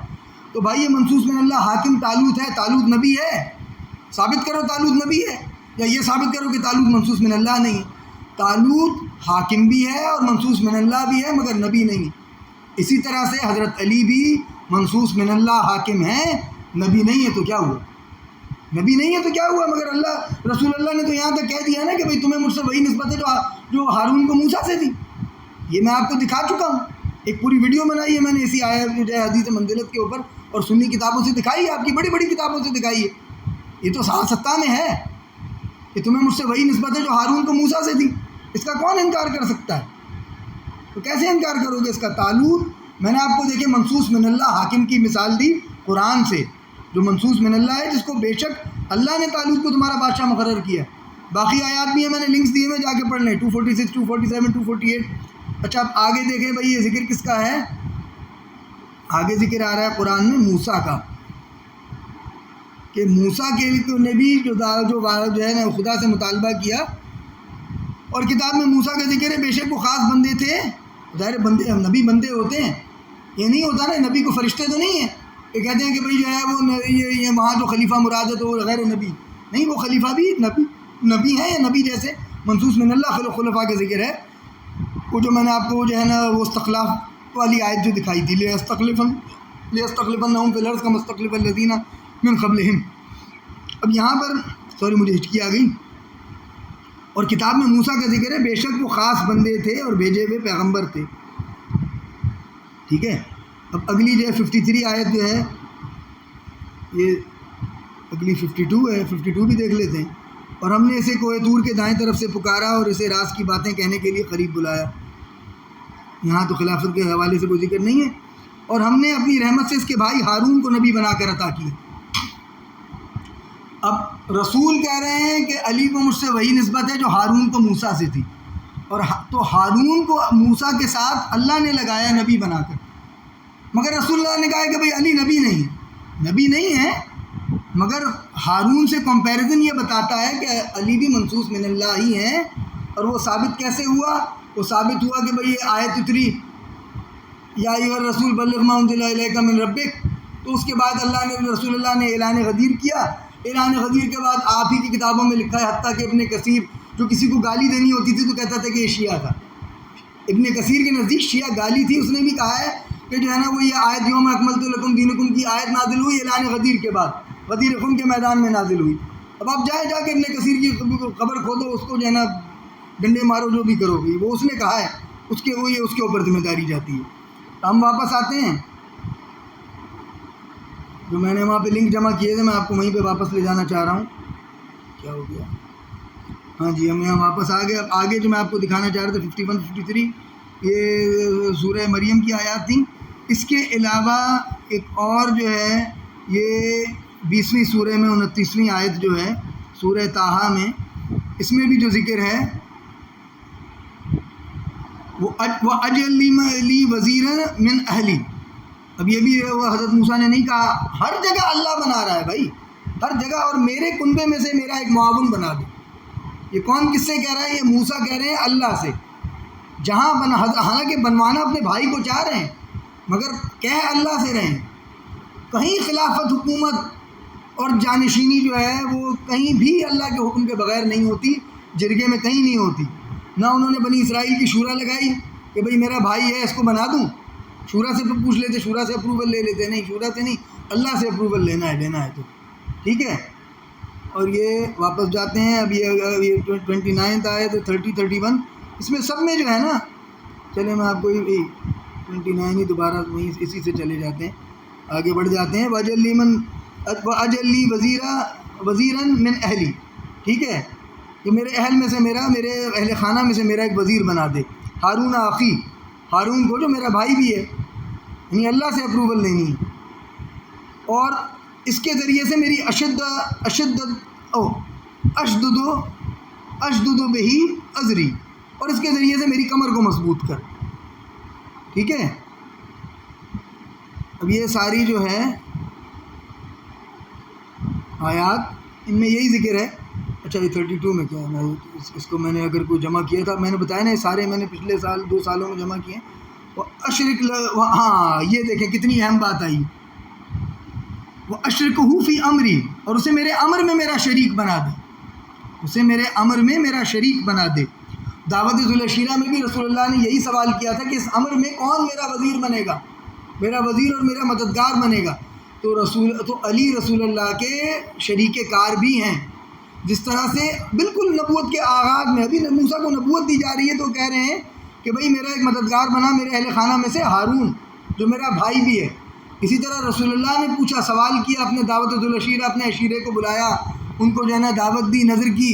تو بھائی یہ منصوص من اللہ حاکم طالوت ہے، طالوت نبی ہے؟ ثابت کرو طالوت نبی ہے، یا یہ ثابت کرو کہ طالوت منصوص من اللہ نہیں ہے. طالوت حاکم بھی ہے اور منصوص من اللہ بھی ہے، مگر نبی نہیں. اسی طرح سے حضرت علی بھی منصوص من اللہ حاکم ہیں، نبی نہیں ہے. تو کیا ہوا؟ نبی نہیں ہے تو کیا ہوا؟ مگر اللہ رسول اللہ نے تو یہاں تک کہہ دیا نا کہ بھئی تمہیں مجھ سے وہی نسبت ہے جو ہارون کو موسیٰ سے تھی. یہ میں آپ کو دکھا چکا ہوں، ایک پوری ویڈیو بنائی ہے میں نے اسی آیت جو ہے حدیث منزلت کے اوپر، اور سنی کتابوں سے دکھائی ہے، آپ کی بڑی بڑی کتابوں سے دکھائی ہے. یہ تو 7 میں ہے کہ تمہیں مجھ سے وہی نسبت ہے جو ہارون کو موسیٰ سے تھی. اس کا کون انکار کر سکتا ہے؟ تو کیسے انکار کرو گے اس کا؟ طالوت میں نے آپ کو دیکھے منصوص من اللہ حاکم کی مثال دی قرآن سے، جو منصوص من اللہ ہے، جس کو بے شک اللہ نے طالوت کو تمہارا بادشاہ مقرر کیا. باقی آیات بھی ہیں، میں نے لنکس دیے ہوئے، جا کے پڑھ لیں، 246 247 248. اچھا اب آگے دیکھیں بھائی یہ ذکر کس کا ہے. آگے ذکر آ رہا ہے قرآن میں موسیٰ کا، کہ موسیٰ کے نے بھی جو ہے نا خدا سے مطالبہ کیا، اور کتاب میں موسیٰ کا ذکر ہے. بے شک وہ خاص بندے تھے. ظاہر بندے، نبی بندے ہوتے ہیں، یہ نہیں ہوتا نا نبی کو فرشتے تو نہیں ہیں کہ کہتے ہیں کہ بھئی جو ہے وہ یہ وہاں جو خلیفہ مراد ہے تو وہ غیر نبی نہیں، وہ خلیفہ بھی نبی ہیں، یا نبی جیسے منصوص من اللہ خلفاء کا ذکر ہے. وہ جو میں نے آپ کو جو ہے نا وہ استخلاف والی آیت جو دکھائی تھی، لِيَسْتَخْلِفَنَّهُمْ فِي الْأَرْضِ كَمَا اسْتَخْلَفَ الَّذِينَ مِنْ قَبْلِهِمْ. اب یہاں پر سوری مجھے ہچکی آ گئی. اور کتاب میں موسیٰ کا ذکر ہے، بے شک وہ خاص بندے تھے اور بھیجے ہوئے پیغمبر تھے. ٹھیک ہے. اب اگلی جو ہے 53 آیت جو ہے، یہ اگلی 52 ہے، 52 بھی دیکھ لیتے ہیں. اور ہم نے اسے کوہ طور کے دائیں طرف سے پکارا اور اسے راز کی باتیں کہنے کے لیے قریب بلایا. یہاں تو خلافت کے حوالے سے کوئی ذکر نہیں ہے. اور ہم نے اپنی رحمت سے اس کے بھائی ہارون کو نبی بنا کر عطا کیا. اب رسول کہہ رہے ہیں کہ علی کو مجھ سے وہی نسبت ہے جو ہارون کو موسیٰ سے تھی، اور تو ہارون کو موسیٰ کے ساتھ اللہ نے لگایا نبی بنا کر. مگر رسول اللہ نے کہا کہ بھئی علی نبی نہیں ہے، نبی نہیں ہے، مگر ہارون سے کمپیریزن یہ بتاتا ہے کہ علی بھی منصوص من اللہ ہی ہیں. اور وہ ثابت کیسے ہوا؟ وہ ثابت ہوا کہ بھئی یہ آیت اتری یا ایھا الرسول بلغ ما انزل الیک من ربک، تو اس کے بعد اللہ نے رسول اللہ نے اعلان غدیر کیا. اعلان غدیر کے بعد آپ ہی کی کتابوں میں لکھا ہے، حتیٰ کہ ابن کثیر جو کسی کو گالی دینی ہوتی تھی تو کہتا تھا کہ یہ شیعہ تھا. ابن کثیر کے نزدیک شیعہ گالی تھی. اس نے بھی کہا ہے کہ جو ہے نا وہ یہ آیت یوم اکملت لکم دینکم کی آیت نازل ہوئی اعلان غدیر کے بعد، غدیر خم کے میدان میں نازل ہوئی. اب آپ جائے جا کے ابن کثیر کی خبر کھودو، اس کو جو ہے نا ڈنڈے مارو، جو بھی کرو گی، وہ اس نے کہا ہے، اس کے وہ یہ اس کے اوپر ذمہ داری جاتی ہے. ہم واپس آتے ہیں، جو میں نے وہاں پہ لنک جمع کیے تھے میں آپ کو وہیں پہ واپس لے جانا چاہ رہا ہوں. کیا ہو گیا؟ ہاں جی، ہم یہاں واپس آ گئے. اب آگے جو میں آپ کو دکھانا چاہ رہا تھا 51 53 یہ سورہ مریم کی آیات تھیں. اس کے علاوہ ایک اور جو ہے یہ 20ویں سورہ میں 29ویں آیت جو ہے سورہ طٰہٰ میں، اس میں بھی جو ذکر ہے وہ اجعل لی وزیرا من اہلی. اب یہ بھی وہ حضرت موسیٰ نے نہیں کہا، ہر جگہ اللہ بنا رہا ہے بھائی، ہر جگہ. اور میرے کنبے میں سے میرا ایک معاون بنا دو. یہ کون کس سے کہہ رہا ہے؟ یہ موسیٰ کہہ رہے ہیں اللہ سے. جہاں حالانکہ بنوانا اپنے بھائی کو چاہ رہے ہیں، مگر کہہ اللہ سے رہے ہیں. کہیں خلافت، حکومت اور جانشینی جو ہے وہ کہیں بھی اللہ کے حکم کے بغیر نہیں ہوتی، جرگے میں کہیں نہیں ہوتی. نہ انہوں نے بنی اسرائیل کی شورا لگائی کہ بھئی میرا بھائی ہے اس کو بنا دوں. شورا سے پوچھ لیتے، شورا سے اپروول لے لیتے. نہیں، شورا سے نہیں، اللہ سے اپروول لینا ہے تو ٹھیک ہے. اور یہ واپس جاتے ہیں. اب یہ 29 آئے تو 30 31 اس میں سب میں جو ہے نا، چلے میں آپ کو 29 ہی دوبارہ وہیں اسی سے چلے جاتے ہیں، آگے بڑھ جاتے ہیں. وَأَجْعَلْ لِي وَزِيرًا مِّنْ أَهْلِي. ٹھیک ہے، کہ میرے اہل میں سے میرے اہل خانہ میں سے میرا ایک وزیر بنا دے. ہارون اخی، ہارون کو جو میرا بھائی بھی ہے، یعنی اللہ سے اپروول لینی ہے. اور اس کے ذریعے سے میری اشدد بہی ازری، اور اس کے ذریعے سے میری کمر کو مضبوط کر. ٹھیک ہے. اب یہ ساری جو ہے آیات، ان میں یہی ذکر ہے. اچھا یہ 32 میں کیا ہے؟ اس کو میں نے اگر کوئی جمع کیا تھا، میں نے بتایا نا یہ سارے میں نے پچھلے سال 2 سالوں میں جمع کیے. ہاں یہ دیکھیں کتنی اہم بات آئی. وہ اشرکہ فی امری، اور اسے میرے امر میں میرا شریک بنا دے. اسے میرے امر میں میرا شریک بنا دے. دعوت ذوالعشیرہ میں بھی رسول اللہ نے یہی سوال کیا تھا کہ اس امر میں کون میرا وزیر بنے گا، میرا وزیر اور میرا مددگار بنے گا. تو علی رسول اللہ کے شریک کار بھی ہیں. جس طرح سے بالکل نبوت کے آغاز میں ابھی موسیٰ کو نبوت دی جا رہی ہے تو کہہ رہے ہیں کہ بھئی میرا ایک مددگار بنا میرے اہل خانہ میں سے ہارون جو میرا بھائی بھی ہے. اسی طرح رسول اللہ نے پوچھا، سوال کیا، اپنے دعوت ذوالعشیرہ اپنے عشیرے کو بلایا، ان کو جو ہے نا دعوت دی، نظر کی.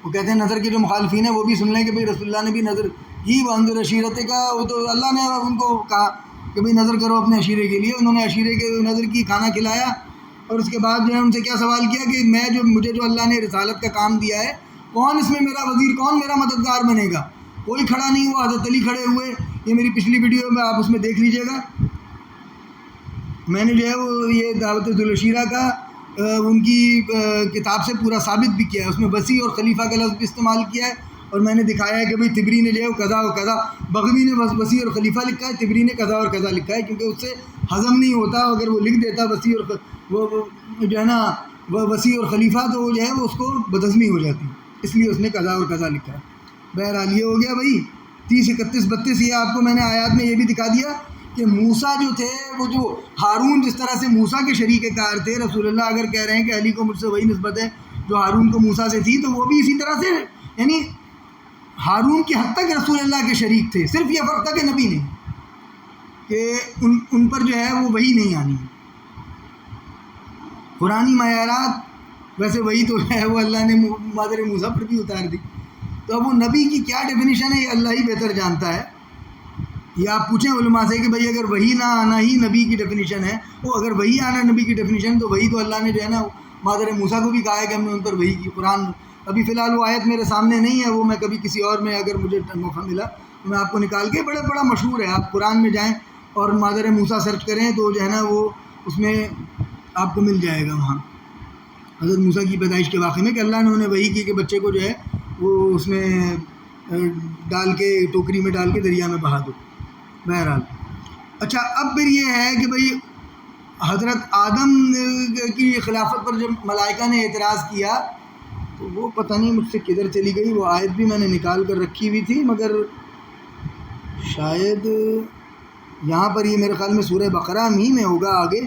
وہ کہتے ہیں نظر کے جو مخالفین ہیں وہ بھی سن لیں کہ بھئی رسول اللہ نے بھی نظر کی. وہ انظر عشیرت کا، وہ تو اللہ نے ان کو کہا کہ بھئی نظر کرو اپنے عشیرے کے لیے. انہوں نے عشیرے کے نظر کی، کھانا کھلایا، اور اس کے بعد جو ہے ان سے کیا سوال کیا کہ مجھے جو اللہ نے رسالت کا کام دیا ہے، کون اس میں میرا وزیر، کون میرا مددگار بنے گا؟ کوئی کھڑا نہیں ہوا. حضرت علی کھڑے ہوئے. یہ میری پچھلی ویڈیو میں آپ اس میں دیکھ لیجئے گا. میں نے جو ہے وہ یہ دعوت ذوالعشیرہ کا ان کی کتاب سے پورا ثابت بھی کیا ہے. اس میں وسیع اور خلیفہ کا لفظ بھی استعمال کیا ہے، اور میں نے دکھایا ہے کہ بھئی طبری نے جو ہے وہ قضا و قضا، بغوی نے وسیع اور خلیفہ لکھا ہے، طبری نے قضا اور قضا لکھا ہے، کیونکہ اس سے ہضم نہیں ہوتا. اگر وہ لکھ دیتا وسیع اور وہ جو ہے نا وہ وسیع اور خلیفہ، تو وہ جو ہے وہ اس کو بدہضمی ہو جاتی، اس لیے اس نے قضا اور قضا لکھا ہے. بہرحال یہ ہو گیا بھائی 30 31 32. یہ آپ کو میں نے آیات میں یہ بھی دکھا دیا کہ موسیٰ جو تھے، وہ جو ہارون جس طرح سے موسیٰ کے شریک کار تھے، رسول اللہ اگر کہہ رہے ہیں کہ علی کو مجھ سے وہی نسبت ہے جو ہارون کو موسیٰ سے تھی، تو وہ بھی اسی طرح سے یعنی ہارون کی حد تک رسول اللہ کے شریک تھے. صرف یہ فرق تھا کہ نبی نہیں، کہ ان پر جو ہے وہ وہی نہیں آنی. قرآنی معیارات ویسے وہی تو ہے وہ اللہ نے مادر موسیٰ پر بھی اتار دی، تو اب وہ نبی کی کیا ڈیفینیشن ہے یہ اللہ ہی بہتر جانتا ہے. یا آپ پوچھیں علماء سے کہ بھئی اگر وہی نہ آنا ہی نبی کی ڈیفینیشن ہے، وہ اگر وہی آنا نبی کی ڈیفینیشن تو وہی تو اللہ نے جو ہے نا مادر موسیٰ کو بھی کہا ہے کہ ہم نے ان پر وہی کی. قرآن ابھی فی الحال وہ آیت میرے سامنے نہیں ہے، وہ میں کبھی کسی اور میں اگر مجھے موقع ملا تو میں آپ کو نکال کے، بڑا مشہور ہے، آپ قرآن میں جائیں اور مادر موسیٰ سرچ کریں تو جو ہے نا وہ اس میں آپ کو مل جائے گا وہاں حضرت موسیٰ کی پیدائش کے واقعے میں کہ اللہ نے انہیں وہی کی کہ بچے کو جو ہے وہ اس میں ڈال کے ٹوکری میں ڈال کے دریا میں بہا دو. بہرحال اچھا، اب پھر یہ ہے کہ بھئی حضرت آدم کی خلافت پر جب ملائکہ نے اعتراض کیا تو وہ پتہ نہیں مجھ سے کدھر چلی گئی، وہ آیت بھی میں نے نکال کر رکھی ہوئی تھی مگر شاید یہاں پر یہ میرے خیال میں سورہ بقرہ ہی میں ہوگا آگے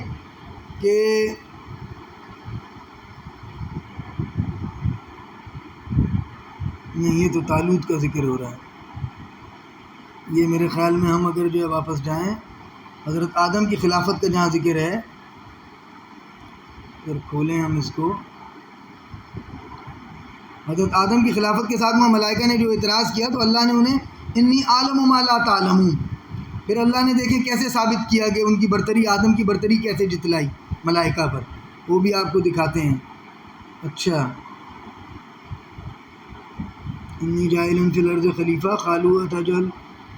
کہ نہیں، یہ تو طالوت کا ذکر ہو رہا ہے. یہ میرے خیال میں ہم اگر جو ہے واپس جائیں حضرت آدم کی خلافت کا جہاں ذکر ہے، اگر کھولیں ہم اس کو، حضرت آدم کی خلافت کے ساتھ وہاں ملائکہ نے جو اعتراض کیا تو اللہ نے انہیں انی عالم ما لا تعلمون، پھر اللہ نے دیکھیں کیسے ثابت کیا کہ ان کی برتری، آدم کی برتری کیسے جتلائی ملائکہ پر، وہ بھی آپ کو دکھاتے ہیں. اچھا، انی جاعل فی الارض خلیفہ قالوا اتجعل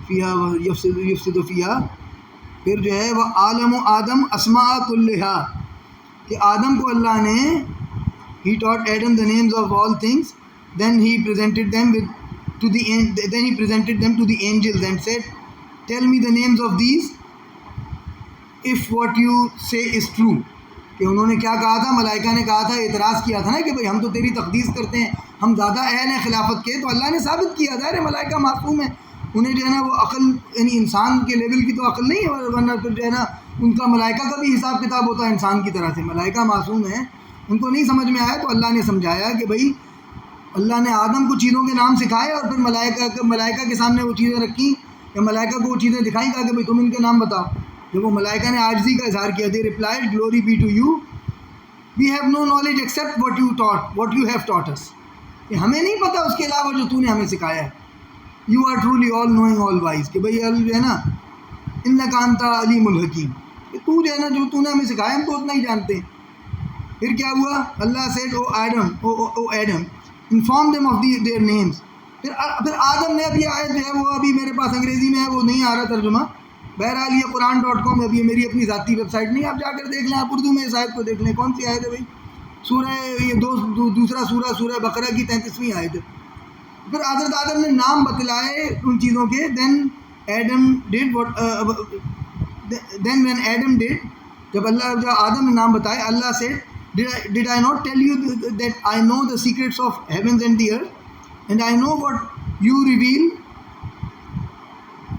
فیہا یفسد فیہا، پھر جو ہے وہ عالم آدم اسماء کلہا، کہ آدم کو اللہ نے he taught Adam the names of all things, then he presented them to the angels and said, tell me the names of these if what you say is true. کہ انہوں نے کیا کہا تھا، ملائکہ نے کہا تھا، اعتراض کیا تھا نا کہ بھئی ہم تو تیری تقدیس کرتے ہیں، ہم زیادہ اہل ہیں خلافت کے، تو اللہ نے ثابت کیا ظاہر ہے ملائکہ معصوم ہیں، انہیں جو ہے نا وہ عقل یعنی انسان کے لیول کی تو عقل نہیں ہے، ورنہ پھر جو ہے نا ان کا ملائکہ کا بھی حساب کتاب ہوتا ہے انسان کی طرح سے. ملائکہ معصوم ہیں، ان کو نہیں سمجھ میں آیا تو اللہ نے سمجھایا کہ بھئی اللہ نے آدم کو چیزوں کے نام سکھائے اور پھر ملائکہ کے سامنے وہ چیزیں رکھیں یا ملائکہ کو وہ چیزیں دکھائیں، کہا کہ بھئی تم ان کے نام بتاؤ. جب وہ ملائکہ نے عاجزی کا اظہار کیا، they replied glory be to you we have no knowledge except what you have taught us, کہ ہمیں نہیں پتہ اس کے علاوہ جو تو نے ہمیں سکھایا ہے. You are truly all knowing all wise, کہ بھئی جو ہے نا انک انت علیم الحکیم، کہ تو جو ہے نا جو تو نے ہمیں سکھایا ہم تو اتنا ہی جانتے ہیں. پھر کیا ہوا، Allah said O Adam inform them of their names. پھر آدم نے، اب یہ آیت جو ہے وہ ابھی میرے پاس انگریزی میں ہے، وہ نہیں آ رہا ترجمہ، بہرحال یہ قرآن.com، اب یہ میری اپنی ذاتی ویب سائٹ نہیں، آپ جا کر دیکھ لیں، آپ اردو میں اس آیت کو دیکھ لیں. کون سی آیت ہے بھائی؟ یہ دوسرا سورہ بقرہ کی 33ویں آیت ہے. پھر حضرت آدم نے نام بتلائے ان چیزوں کے، دین وین ایڈم ڈیڈ، جب آدم نے نام بتائے، اللہ سے did I not tell you that I know the secrets of heavens and the earth and I know what you reveal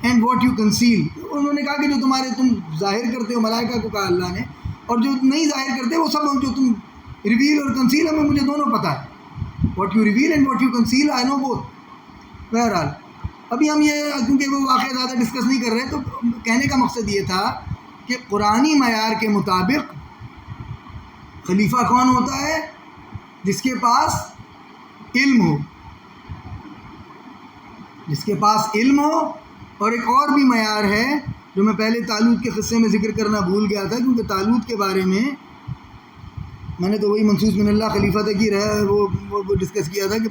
and what you conceal. انہوں نے کہا کہ جو تم ظاہر کرتے ہو، ملائکہ کو کہا اللہ نے، اور جو نہیں ظاہر کرتے وہ سب جو تم ریویل اور کنسیل ہمیں مجھے دونوں پتہ ہے. what you reveal and what you conceal I know both. بہرحال ابھی ہم یہ کیونکہ وہ واقعہ زیادہ ڈسکس نہیں کر رہے، تو کہنے کا مقصد یہ تھا کہ قرآنی معیار کے مطابق خلیفہ کون ہوتا ہے؟ جس کے پاس علم ہو، جس کے پاس علم ہو. اور ایک اور بھی معیار ہے جو میں پہلے طالوت کے قصے میں ذکر کرنا بھول گیا تھا، کیونکہ طالوت کے بارے میں نے تو وہی منصوص من اللہ خلیفہ تک ہی رہا، وہ ڈسکس کیا تھا کہ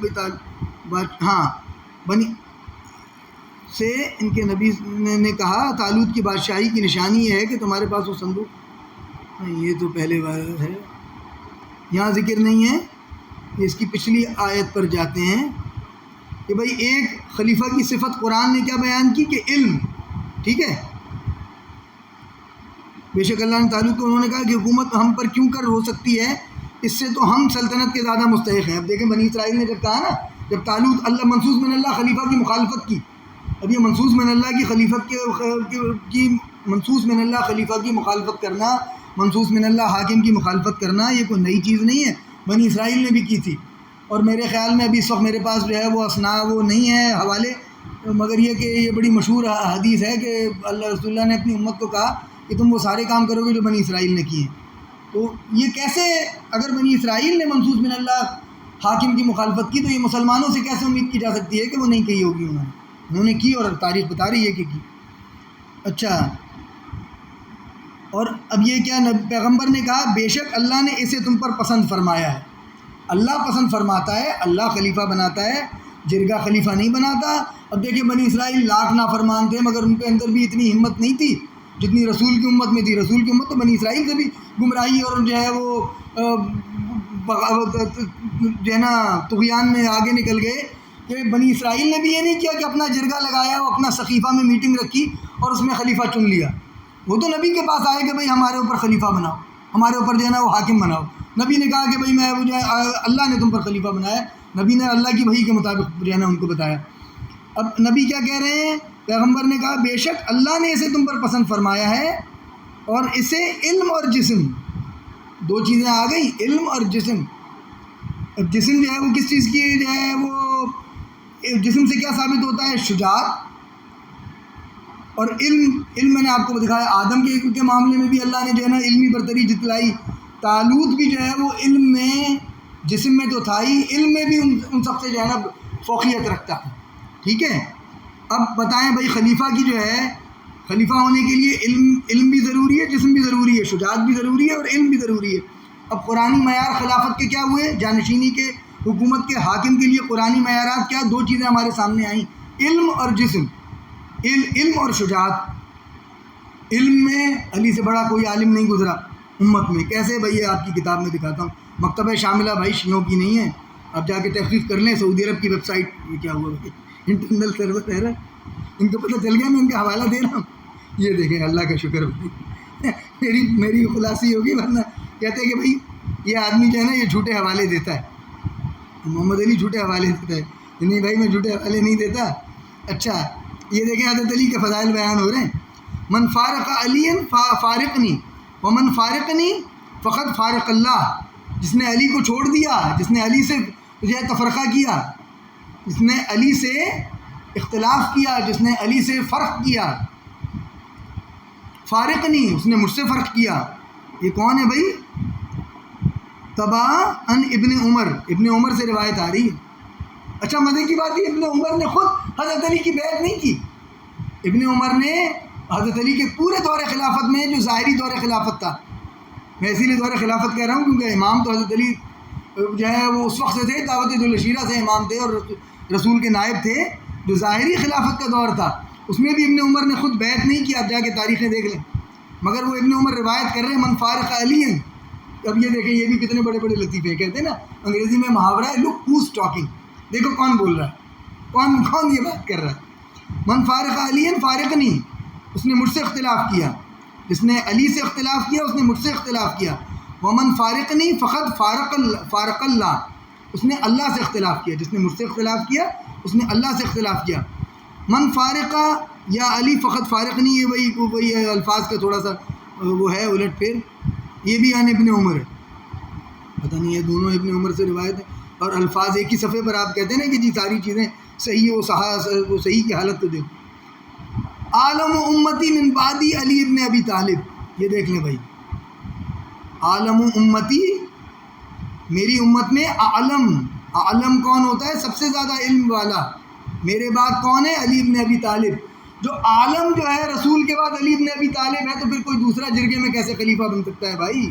بھائی ہاں بنی سے ان کے نبی نے کہا طالوت کی بادشاہی کی نشانی یہ ہے کہ تمہارے پاس وہ صندوق، یہ تو پہلے بار ہے، یہاں ذکر نہیں ہے، اس کی پچھلی آیت پر جاتے ہیں کہ بھئی ایک خلیفہ کی صفت قرآن نے کیا بیان کی کہ علم. ٹھیک ہے، بے شک اللہ نے طالوت کو، انہوں نے کہا کہ حکومت ہم پر کیوں کر ہو سکتی ہے، اس سے تو ہم سلطنت کے زیادہ مستحق ہیں. اب دیکھیں بنی اسرائیل نے جب کہا نا، جب طالوت اللہ منصوص من اللہ خلیفہ کی مخالفت کی، اب یہ منصوص من اللہ کی خلیفت کی منصوص من اللہ خلیفہ کی مخالفت کرنا، منصوص من اللہ حاکم کی مخالفت کرنا، یہ کوئی نئی چیز نہیں ہے، بنی اسرائیل نے بھی کی تھی. اور میرے خیال میں ابھی اس وقت میرے پاس جو ہے وہ وہ نہیں ہے حوالے، مگر یہ کہ یہ بڑی مشہور حدیث ہے کہ اللہ رسول اللہ نے اپنی امت کو کہا کہ تم وہ سارے کام کرو گے جو بنی اسرائیل نے کیے ہیں. تو یہ کیسے، اگر بنی اسرائیل نے منصوص من اللہ حاکم کی مخالفت کی تو یہ مسلمانوں سے کیسے امید کی جا سکتی ہے کہ وہ نہیں کہی ہوگی؟ انہوں نے کی، اور تاریخ بتا رہی ہے کہ کی۔ اچھا، اور اب یہ کیا پیغمبر نے کہا بے شک اللہ نے اسے تم پر پسند فرمایا ہے۔ اللہ پسند فرماتا ہے، اللہ خلیفہ بناتا ہے، جرگہ خلیفہ نہیں بناتا۔ اب دیکھیں بنی اسرائیل لاکھ نافرمان تھے مگر ان کے اندر بھی اتنی ہمت نہیں تھی جتنی رسول کی امت میں تھی۔ رسول کی امت تو بنی اسرائیل سے بھی گمراہی اور جو ہے وہ جو ہے نا طغیان میں آگے نکل گئے کہ بنی اسرائیل نے بھی یہ نہیں کیا کہ اپنا جرگہ لگایا، وہ اپنا سقیفہ میں میٹنگ رکھی اور اس میں خلیفہ چن لیا۔ وہ تو نبی کے پاس آئے کہ بھئی ہمارے اوپر خلیفہ بناؤ، ہمارے اوپر جو ہے نا وہ حاکم بناؤ۔ نبی نے کہا کہ بھئی میں جو ہے اللہ نے تم پر خلیفہ بنایا، نبی نے اللہ کی وحی کے مطابق جو ہے نا ان کو بتایا۔ اب نبی کیا کہہ رہے ہیں؟ پیغمبر نے کہا بے شک اللہ نے اسے تم پر پسند فرمایا ہے، اور اسے علم اور جسم، دو چیزیں آ گئی، علم اور جسم۔ اب جسم جو ہے وہ کس چیز کی جو ہے وہ جسم سے کیا ثابت ہوتا ہے؟ شجاعت۔ اور علم میں نے آپ کو دکھایا آدم کے معاملے میں بھی اللہ نے جو ہے نا علمی برتری جتلائی۔ طالوت بھی جو ہے وہ علم میں، جسم میں تو تھا ہی، علم میں بھی ان سب سے جو ہے نا فوقیت رکھتا ہے۔ ٹھیک ہے، اب بتائیں بھائی خلیفہ کی جو ہے، خلیفہ ہونے کے لیے علم بھی ضروری ہے، جسم بھی ضروری ہے، شجاعت بھی ضروری ہے اور علم بھی ضروری ہے۔ اب قرآنی معیار خلافت کے کیا ہوئے؟ جانشینی کے، حکومت کے، حاکم کے لیے قرآنی معیارات کیا؟ دو چیزیں ہمارے سامنے آئیں، علم اور جسم، علم اور شجاعت۔ علم میں علی سے بڑا کوئی عالم نہیں گزرا امت میں۔ کیسے بھائی؟ یہ آپ کی کتاب میں دکھاتا ہوں، مکتبہ شاملہ بھائی شیعوں کی نہیں ہے، آپ جا کے تحقیق کر لیں۔ سعودی عرب کی ویب سائٹ، یہ کیا ہوا بھائی؟ انٹرنل سرور ایرر، ان کو پتہ چل گیا، میں ان کا حوالہ دے رہا ہوں۔ یہ دیکھیں، اللہ کا شکر بھائی، میری خلاصی ہوگی، ورنہ کہتے ہیں کہ بھائی یہ آدمی جو ہے نا یہ جھوٹے حوالے دیتا ہے، محمد علی جھوٹے حوالے دیتا ہے۔ نہیں بھائی میں جھوٹے حوالے نہیں دیتا۔ اچھا یہ دیکھیں حضرت علی کے فضائل بیان ہو رہے ہیں۔ من فارق علی فارقنی ومن فارقنی فقد فارق اللہ۔ جس نے علی کو چھوڑ دیا، جس نے علی سے جو ہے تفرقہ کیا، جس نے علی سے اختلاف کیا، جس نے علی سے فرق کیا، فارقنی، اس نے مجھ سے فرق کیا۔ یہ کون ہے بھائی؟ تبا ان ابن عمر، ابن عمر سے روایت آ رہی ہے۔ اچھا مزے کی بات یہ، ابن عمر نے خود حضرت علی کی بیعت نہیں کی۔ ابن عمر نے حضرت علی کے پورے دور خلافت میں، جو ظاہری دور خلافت تھا، میں اسی لیے دور خلافت کہہ رہا ہوں کیونکہ امام تو حضرت علی جو ہے وہ اس وقت سے تھے، دعوت ذوالعشیرہ سے امام تھے اور رسول کے نائب تھے۔ جو ظاہری خلافت کا دور تھا اس میں بھی ابن عمر نے خود بیعت نہیں کی، آپ جا کے تاریخیں دیکھ لیں، مگر وہ ابن عمر روایت کر رہے ہیں من فارق علی۔ اب یہ دیکھیں، یہ بھی کتنے بڑے بڑے لطیفے کہتے ہیں نا، انگریزی میں محاورہ ہے لک ہوز ٹاکنگ، دیکھو کون بول رہا ہے، کون یہ بات کر رہا ہے۔ من فارق علی فارقنی، اس نے مجھ سے اختلاف کیا، جس نے علی سے اختلاف کیا اس نے مجھ سے اختلاف کیا۔ ومن فارقنی فقد فارق اللہ، اس نے اللہ سے اختلاف کیا، جس نے مجھ سے اختلاف کیا اس نے اللہ سے اختلاف کیا۔ من فارقہ یا علی فقط فارقنی، یہ وہی الفاظ کا تھوڑا سا وہ ہے الٹ پھیر، یہ بھی عن ابن عمر ہے، پتہ نہیں ہے دونوں ابن عمر سے روایت ہے، اور الفاظ ایک ہی صفحے پر آپ کہتے ہیں نا کہ جی ساری چیزیں صحیح وہ صحیح کی حالت تو دیکھو۔ عالم امتی من بعدی علی ابن ابی طالب، یہ دیکھ لیں بھائی، عالم امتی، میری امت میں عالم کون ہوتا ہے؟ سب سے زیادہ علم والا میرے بعد کون ہے؟ علی ابن ابی طالب۔ جو عالم جو ہے رسول کے بعد علی ابن ابی طالب ہے، تو پھر کوئی دوسرا جرگے میں کیسے خلیفہ بن سکتا ہے بھائی؟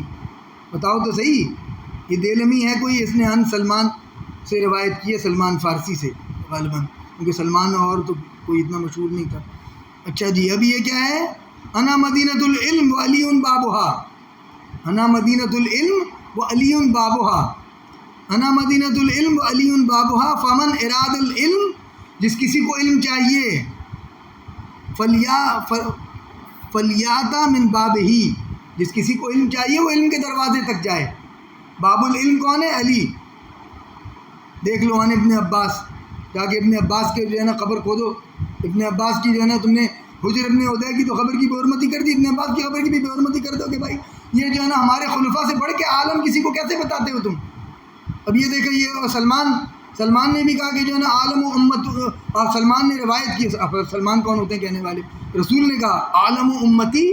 بتاؤ تو صحیح۔ یہ دیلمی ہے کوئی، اس نے ان سلمان سے روایت کی ہے، سلمان فارسی سے غالباً، کیونکہ سلمان اور تو کوئی اتنا مشہور نہیں تھا۔ اچھا جی، اب یہ کیا ہے؟ انا مدینۃ العلم و علی بابھا، انا مدینۃ العلم و علی بابھا، انا مدینۃ العلم و علی بابھا، فمن اراد العلم، جس کسی کو علم چاہیے، فلیاتا من باب ہی، جس کسی کو علم چاہیے وہ علم کے دروازے تک جائے۔ باب العلم کون ہے؟ علی۔ دیکھ لو عن ابن عباس، جا کے ابن عباس کے جو ہے نا قبر کھودو، ابن عباس کی جو ہے نا تم نے حجر ابن عدیہ کی تو قبر کی بے حرمتی کر دی، ابن عباس کی قبر کی بھی بے حرمتی کر دو کہ بھائی یہ جو ہے نا ہمارے خلفاء سے بڑھ کے عالم کسی کو کیسے بتاتے ہو تم؟ اب یہ دیکھیں، یہ سلمان نے بھی کہا کہ جو ہے نا عالم و امت، اور سلمان نے روایت کی، سلمان کون ہوتے ہیں کہنے والے؟ رسول نے کہا عالم و امتی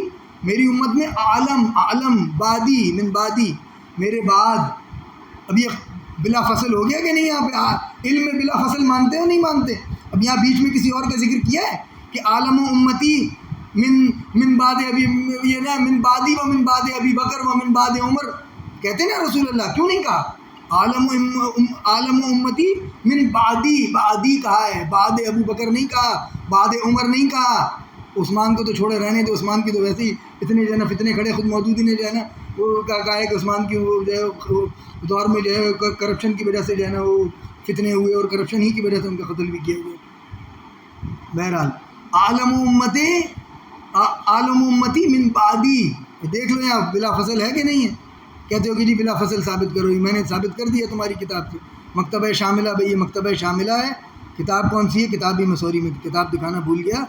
میری امت میں عالم بعدی من بعدی، میرے بعد. اب یہ بلا فصل ہو گیا کہ نہیں؟ یہاں پہ علم میں بلا فصل مانتے ہو نہیں مانتے؟ اب یہاں بیچ میں کسی اور کا ذکر کیا ہے کہ عالم و امتی من بعد ابی، یہ نا من بعدی و من بعد ابی بکر و من بعد عمر کہتے ہیں نا رسول اللہ، کیوں نہیں کہا عالم و امتی من بعدی کہا ہے، بعد ابو بکر نہیں کہا، بعد عمر نہیں کہا. عثمان کو تو چھوڑے رہنے تو، عثمان کی تو ویسے ہی اتنے جو ہے نا فتنے کھڑے، خود مودودی نے جو ہے نا وہ کہا ہے کہ عثمان کی وہ جو ہے دور میں جو ہے کرپشن کی وجہ سے جو ہے نا وہ فتنے ہوئے، اور کرپشن ہی کی وجہ سے ان کا قتل بھی کیا گیا. بہرحال عالم امتی من بعدی، دیکھ لو یہاں بلا فصل ہے کہ نہیں ہے؟ کہتے ہو کہ جی بلا فصل ثابت کرو، میں نے ثابت کر دیا تمہاری کتاب سے. مکتبہ شاملہ، بھئی یہ مکتبہ شاملہ ہے. کتاب کون سی ہے؟ کتاب بھی سوری میں کتاب دکھانا بھول گیا.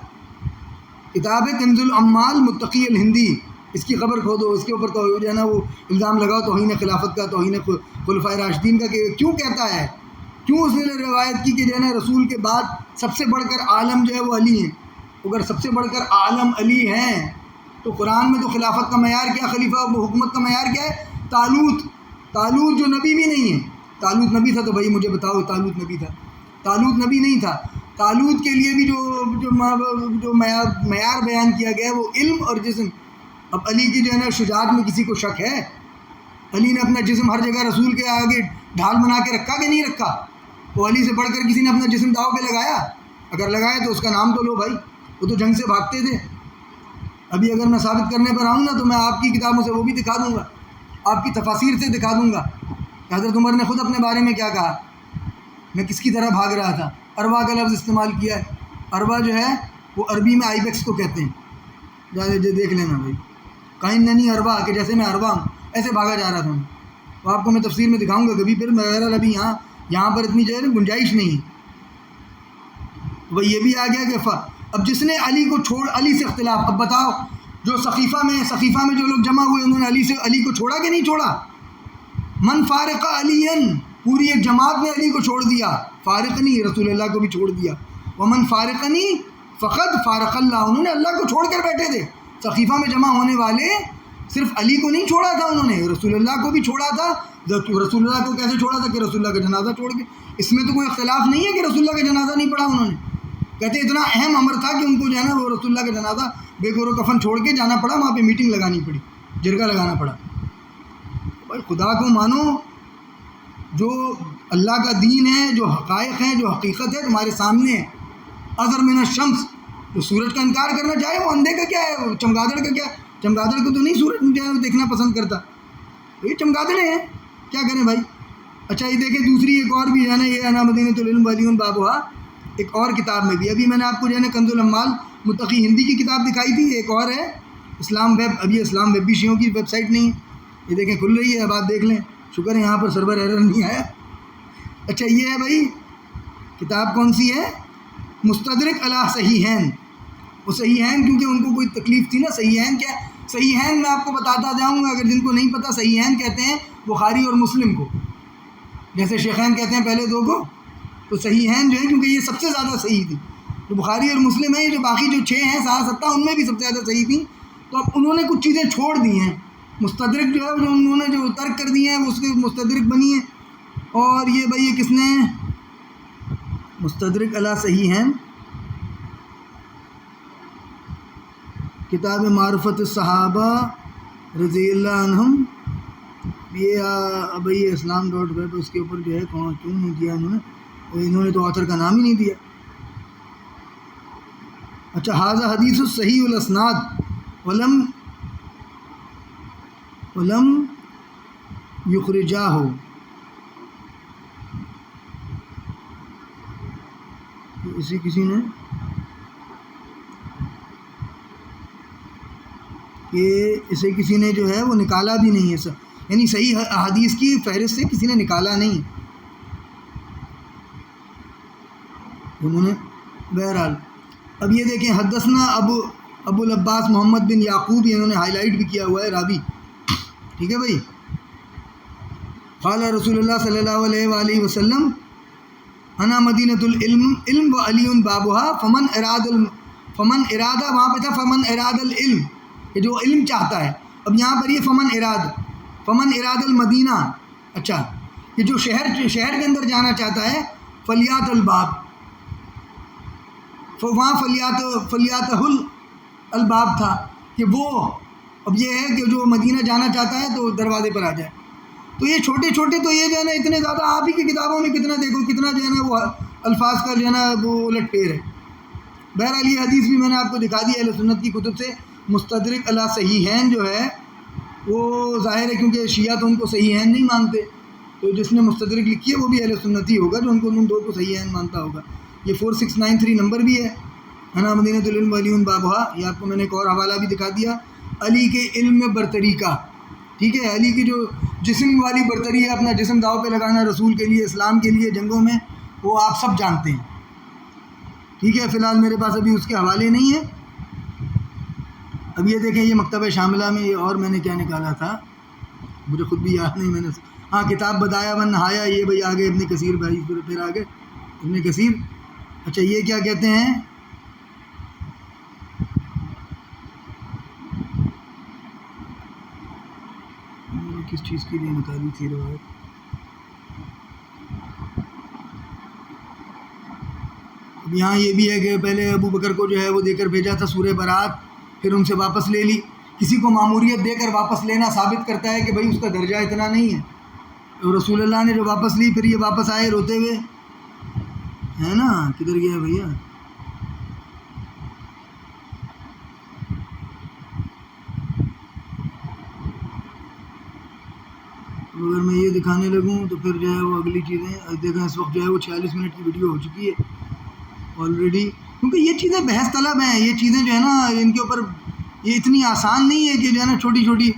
کتاب ہے کنز العمال متقی الہندی. اس کی خبر کھودو، اس کے اوپر تو جو ہے نا وہ الزام لگاؤ توہین خلافت کا، توہین خلفائے راشدین کا، کہ کیوں کہتا ہے، کیوں اس نے روایت کی کہ جو ہے نا رسول کے بعد سب سے بڑھ کر عالم جو ہے وہ علی ہیں. اگر سب سے بڑھ کر عالم علی ہیں تو قرآن میں تو خلافت کا معیار کیا، خلیفہ حکومت کا معیار کیا ہے؟ طالوت جو نبی بھی نہیں ہے. طالوت نبی تھا تو بھائی مجھے بتاؤ طالوت نبی تھا؟ طالوت نبی نہیں تھا. طالوت کے لیے بھی جو معیار بیان کیا گیا ہے وہ علم اور جسم. اب علی کی جو ہے نا شجاعت میں کسی کو شک ہے؟ علی نے اپنا جسم ہر جگہ رسول کے آگے ڈھال بنا کے رکھا کہ نہیں رکھا؟ وہ علی سے بڑھ کر کسی نے اپنا جسم داؤ پہ لگایا؟ اگر لگایا تو اس کا نام تو لو بھائی. وہ تو جنگ سے بھاگتے تھے. ابھی اگر میں ثابت کرنے پر آؤں نا تو میں آپ کی کتابوں سے وہ بھی دکھا دوں گا، آپ کی تفاسیر سے دکھا دوں گا کہ حضرت عمر نے خود اپنے بارے میں کیا کہا، میں کس کی طرح بھاگ رہا تھا. اروا کا لفظ استعمال کیا ہے. اروا جو ہے وہ عربی میں آئیبیکس کو کہتے ہیں. دیکھ لینا بھائی، کائننی اروا، کہ جیسے میں اروا ہوں ایسے بھاگا جا رہا تھا. تو آپ کو میں تفسیر میں دکھاؤں گا کبھی. پھر بہرحال ابھی یہاں پر اتنی جو ہے نا گنجائش نہیں ہے. وہ یہ بھی آ گیا کہ اب جس نے علی کو چھوڑ، علی سے اختلاف. اب بتاؤ جو سقیفہ میں جو لوگ جمع ہوئے انہوں نے علی کو چھوڑا کہ نہیں چھوڑا؟ من فارق علی، پوری ایک جماعت نے علی کو چھوڑ دیا. فارق نہیں، رسول اللہ کو بھی چھوڑ دیا. ومن فارقنی فقد فارق اللہ، انہوں نے اللہ کو چھوڑ کر بیٹھے تھے. سقیفہ میں جمع ہونے والے صرف علی کو نہیں چھوڑا تھا، انہوں نے رسول اللہ کو بھی چھوڑا تھا. رسول اللہ کو کیسے چھوڑا تھا؟ کہ رسول اللہ کا جنازہ چھوڑ کے. اس میں تو کوئی اختلاف نہیں ہے کہ رسول اللہ کا جنازہ نہیں پڑھا انہوں نے. کہتے اتنا اہم امر تھا کہ ان کو جو ہے نا وہ رسول اللہ کا جنازہ بے گور و کفن چھوڑ کے جانا پڑا، وہاں پہ میٹنگ لگانی پڑی، جرگہ لگانا پڑا. بھائی خدا کو مانو، جو اللہ کا دین ہے، جو حقائق ہیں، جو حقیقت ہے تمہارے سامنے ہے. اظہر من الشمس، جو سورج کا انکار کرنا چاہے وہ اندھے کا کیا ہے، چمگادڑ کا کیا ہے؟ چمگادڑ کو تو نہیں سورج جو ہے دیکھنا پسند کرتا. یہ چمگادڑیں ہیں، کیا کریں بھائی. اچھا یہ دیکھیں دوسری ایک اور بھی ہے نا، یہ ہے مدینۃ العلم ولی بابوہا، ایک اور کتاب میں بھی. ابھی میں نے آپ کو جو ہے نا کنز العمال متقی ہندی کی کتاب دکھائی تھی. ایک اور ہے اسلام ویب. ابھی اسلام ویب بھی شیعوں کی ویب سائٹ نہیں ہے، یہ دیکھیں کھل رہی ہے. اب آپ دیکھ لیں، شکر ہے یہاں پر سرور ایرر نہیں آیا. اچھا یہ ہے بھائی کتاب کون سی ہے؟ مستدرک علی صحیحین. وہ صحیحین کیونکہ ان کو کوئی تکلیف تھی نا. صحیحین کیا؟ صحیحین میں آپ کو بتاتا جاؤں گا، اگر جن کو نہیں پتہ. صحیحین کہتے ہیں بخاری اور مسلم کو، جیسے شیخین کہتے ہیں پہلے دو کو. تو صحیحین جو ہے کیونکہ یہ سب سے زیادہ صحیح تھی. جو بخاری اور مسلم ہیں، جو باقی جو 6 ہیں 7 ان میں بھی سب سے زیادہ صحیح تھیں. تو اب انہوں نے کچھ چیزیں چھوڑ دی ہیں. مستدرک جو ہے جو انہوں نے جو ترک کر دی ہیں وہ اس کے مستدرک بنی ہے. اور یہ بھائی یہ کس نے مستدرک علی صحیحین، کتاب معرفت الصحابہ رضی اللہ عنہم. یہ بھائی یہ اسلام.web اس کے اوپر جو ہے کیوں نہیں دیا انہوں نے تو آتھر کا نام ہی نہیں دیا. اچھا حاذا حدیث الصحیح الاسناد ولم یخرجاہ. کسی نے کہ اسے کسی نے جو ہے وہ نکالا بھی نہیں ہے، یعنی صحیح حدیث کی فہرست سے کسی نے نکالا نہیں انہوں نے. بہرحال اب یہ دیکھیں حدثنا ابو العباس محمد بن یعقوب، انہوں نے ہائی لائٹ بھی کیا ہوا ہے راوی. ٹھیک ہے بھائی. قال رسول اللہ صلی اللہ علیہ وآلہ وسلم انا مدینۃ العلم و علی بابها فمن اراد وہاں پہ تھا فمن اراد العلم، کہ جو علم چاہتا ہے. اب یہاں پر یہ فمن اراد المدینہ، اچھا کہ جو شہر کے اندر جانا چاہتا ہے، فلیات الباب، وہاں فلیات الباب تھا کہ وہ، اب یہ ہے کہ جو مدینہ جانا چاہتا ہے تو دروازے پر آ جائے. تو یہ چھوٹے تو یہ جو ہے نا اتنے زیادہ، آپ ہی کی کتابوں میں کتنا دیکھو کتنا جو ہے نا وہ الفاظ کا جو ہے نا وہ الٹ پھیر ہے. بہرحال یہ حدیث بھی میں نے آپ کو دکھا دی اہل سنت کی کتب سے. مستدرک علی صحیحین جو ہے وہ ظاہر ہے کیونکہ شیعہ تو ان کو صحیحین نہیں مانتے، تو جس نے مستدرک لکھی ہے وہ بھی اہل سنتی ہوگا جو ان دو کو صحیحین مانتا ہوگا. یہ 4693 نمبر بھی ہے نا، مدینۃ العلم ولی بابھا. یہ آپ کو میں نے ایک اور حوالہ بھی دکھا دیا، علی کے علم میں برتری کا. ٹھیک ہے، علی کی جو جسم والی برتری ہے، اپنا جسم داؤ پہ لگانا رسول کے لیے، اسلام کے لیے جنگوں میں، وہ آپ سب جانتے ہیں. ٹھیک ہے، فی الحال میرے پاس ابھی اس کے حوالے نہیں ہیں. اب یہ دیکھیں، یہ مکتبہ شاملہ میں یہ اور میں نے کیا نکالا تھا، مجھے خود بھی یاد نہیں، میں نے ہاں کتاب بدایا ون نہایا، یہ بھائی آگے ابن کثیر بھائی، پھر آگے ابن کثیر. اچھا یہ کیا کہتے ہیں، کس چیز کے لیے نکالی تھی روایت، اب یہاں یہ بھی ہے کہ پہلے ابو بکر کو جو ہے وہ دے کر بھیجا تھا سورہ برات، پھر ان سے واپس لے لی. کسی کو ماموریت دے کر واپس لینا ثابت کرتا ہے کہ بھائی اس کا درجہ اتنا نہیں ہے. تو رسول اللہ نے جو واپس لی، پھر یہ واپس آئے روتے ہوئے، ہے نا. کدھر گیا بھیا، اگر میں یہ دکھانے لگوں تو پھر جو ہے وہ اگلی چیزیں دیکھیں. اس وقت جو ہے وہ 46 منٹ کی ویڈیو ہو چکی ہے آلریڈی، کیونکہ یہ چیزیں بحث طلب ہیں. یہ چیزیں جو ہے نا ان کے اوپر یہ اتنی آسان نہیں ہے کہ جو ہے نا چھوٹی چھوٹی.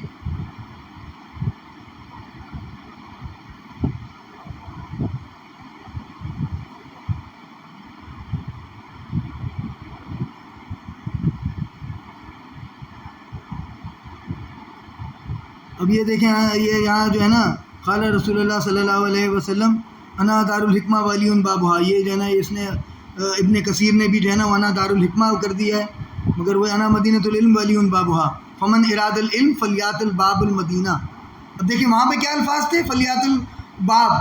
اب یہ دیکھیں، یہ یہاں جو ہے نا قال رسول اللہ صلی اللہ علیہ وسلم انا دار الحکمہ والی بابھا، یہ جو ہے نا اس نے ابن کثیر نے بھی جو ہے نا انا دار الحکمہ کر دیا ہے، مگر وہ انا مدینۃ العلم ولی بابھا فمن اراد العلم فلیات الباب المدینہ. اب دیکھیں وہاں پہ کیا الفاظ تھے، فلیات الباب،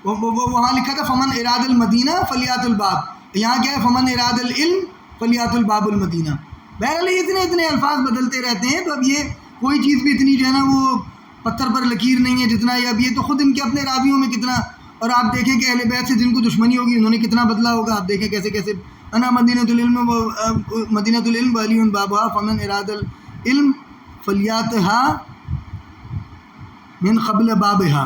وہاں لکھا تھا فمن اراد المدینہ فلیات الباب، یہاں کیا ہے فمن اراد العلم فلیات الباب المدینہ. بہرحال اتنے الفاظ بدلتے رہتے ہیں. تو اب یہ کوئی چیز بھی اتنی جو ہے نا وہ پتھر پر لکیر نہیں ہے جتنا اب یہ تو خود ان کے اپنے راویوں میں کتنا. اور آپ دیکھیں کہ اہل بیت سے جن کو دشمنی ہوگی انہوں نے کتنا بدلا ہوگا. آپ دیکھیں کیسے کیسے انا مدینۃ العلم ولی بابھا فمن اراد العلم فلیاتھا من قبل بابھا.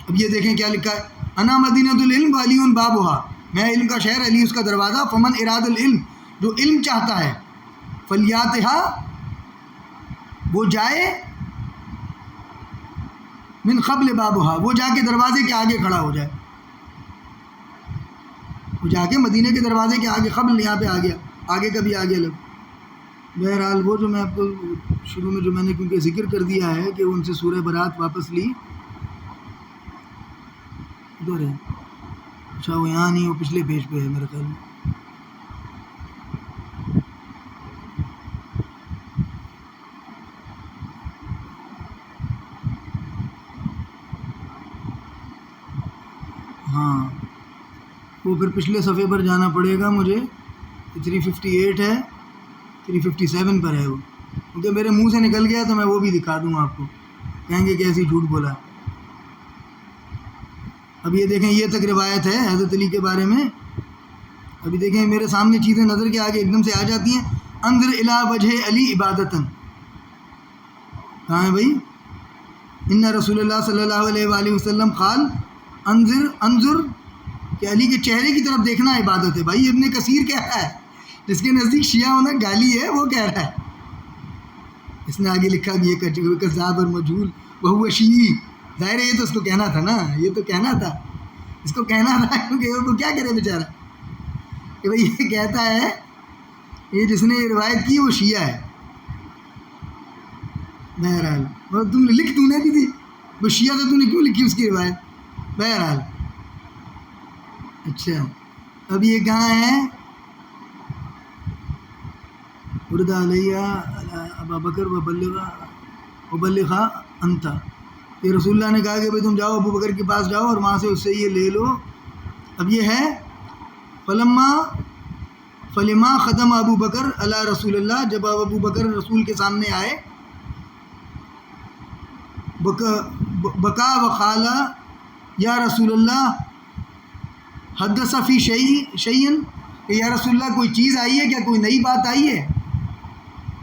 اب یہ دیکھیں کیا لکھا ہے، انا مدینۃ العلم ولی بابھا، میں علم کا شہر، علی اس کا دروازہ. فمن اراد العلم، جو علم چاہتا ہے، فلیاتھا، وہ جائے، من قبل بابھا، وہ جا کے دروازے کے آگے کھڑا ہو جائے، وہ جا کے مدینے کے دروازے کے آگے. قبل یہاں پہ آ گیا، آگے کا بھی آ گیا لگ. بہرحال وہ جو میں آپ کو شروع میں جو میں نے کیونکہ ذکر کر دیا ہے کہ ان سے سورہ برات واپس لی، ادھر ہے. اچھا وہ یہاں نہیں، وہ پچھلے پیج پہ ہے میرے خیال میں. ہاں وہ پھر پچھلے صفحے پر جانا پڑے گا مجھے. 358 ہے، 357 پر ہے وہ، کیونکہ میرے منہ سے نکل گیا تو میں وہ بھی دکھا دوں آپ کو، کہیں گے کہ ایسی جھوٹ بولا. اب یہ دیکھیں یہ تک روایت ہے حضرت علی کے بارے میں. ابھی دیکھیں میرے سامنے چیزیں نظر کے آگے ایک دم سے آ جاتی ہیں. انظر الی وجہ علی عبادتاً، کہاں ہے بھائی، ان رسول اللہ صلی اللہ علیہ وآلہ وسلم قال انظر کہ علی کے چہرے کی طرف دیکھنا عبادت ہے. بھائی ابن کثیر کہہ رہا ہے، جس کے نزدیک شیعہ ہونا گالی ہے، وہ کہہ رہا ہے. اس نے آگے لکھا بھی ہے کذاب اور مجہول وہو شیعی. ظاہر ہے یہ تو اس کو کہنا تھا نا، یہ تو کہنا تھا، اس کو کہنا تھا، کیونکہ وہ کیا کرے بیچارہ کہ بھائی یہ کہتا ہے یہ جس نے یہ روایت کی وہ شیعہ ہے. بہرحال تم لکھ تو نے بھی تھی، وہ شیعہ تو نے کیوں لکھی اس کی روایت. بہرحال اچھا اب یہ کہاں ہے، ارد علیہ ابا بکر وبلغا انت، کہ رسول اللہ نے کہا کہ بھائی تم جاؤ ابو بکر کے پاس جاؤ اور وہاں سے اس سے یہ لے لو. اب یہ ہے فلما ختم ابو بکر علی رسول اللہ، جب ابو بکر رسول کے سامنے آئے، بکا وقال یا رسول اللہ حدث فی شیئن، کہ یا رسول اللہ کوئی چیز آئی ہے کیا، کوئی نئی بات آئی ہے،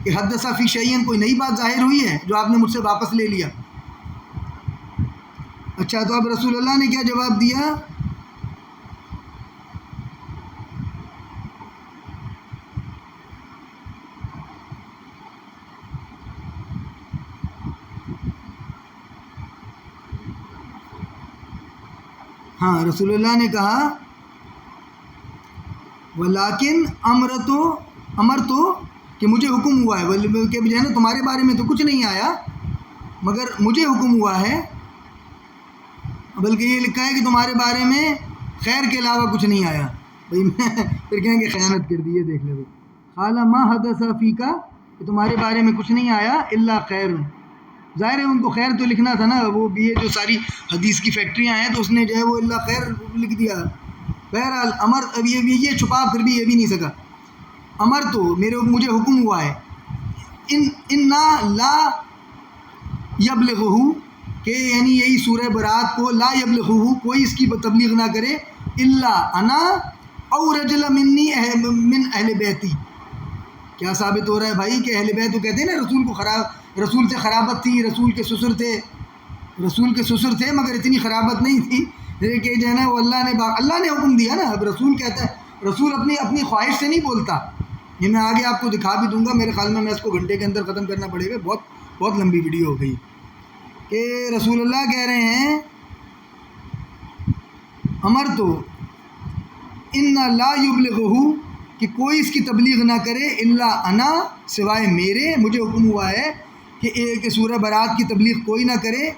کہ حدث فی شیئن کوئی نئی بات ظاہر ہوئی ہے جو آپ نے مجھ سے واپس لے لیا. اچھا، تو اب رسول اللہ نے کیا جواب دیا؟ ہاں، رسول اللہ نے کہا ولیکن امر تو کہ مجھے حکم ہوا ہے، کہ جو ہے نا تمہارے بارے میں تو کچھ نہیں آیا مگر مجھے حکم ہوا ہے، بلکہ یہ لکھا ہے کہ تمہارے بارے میں خیر کے علاوہ کچھ نہیں آیا. بھائی میں پھر کہیں گے خیانت کر دی ہے، دیکھ لو. قال ما حدث فیک، کہ تمہارے بارے میں کچھ نہیں آیا الا خیر. ظاہر ہے ان کو خیر تو لکھنا تھا نا، وہ بھی یہ جو ساری حدیث کی فیکٹریاں ہیں تو اس نے جو ہے وہ اللہ خیر لکھ دیا. بہرحال امر، اب یہ چھپا پھر بھی یہ بھی نہیں سکا. امر تو مجھے حکم ہوا ہے، انا لا یبلغہ، کہ یعنی یہی سورہ برات کو، لا یبلغہ کوئی اس کی تبلیغ نہ کرے، الا انا او رجل منی من اہل بیتی. کیا ثابت ہو رہا ہے بھائی کہ اہل بیت تو کہتے ہیں نا رسول کو رسول سے خرابت تھی، رسول کے سسر تھے مگر اتنی خرابت نہیں تھی کہ جو ہے نا وہ اللہ نے حکم دیا نا. اب رسول کہتا ہے، رسول اپنی خواہش سے نہیں بولتا. یہ میں آگے آپ کو دکھا بھی دوں گا، میرے خیال میں اس کو گھنٹے کے اندر ختم کرنا پڑے گا، بہت لمبی ویڈیو ہو گئی. کہ رسول اللہ کہہ رہے ہیں امر تو ان لا یبلغہ، کہ کوئی اس کی تبلیغ نہ کرے، الا انا سوائے میرے، مجھے حکم ہوا ہے کہ سورہ برات کی تبلیغ کوئی نہ کرے،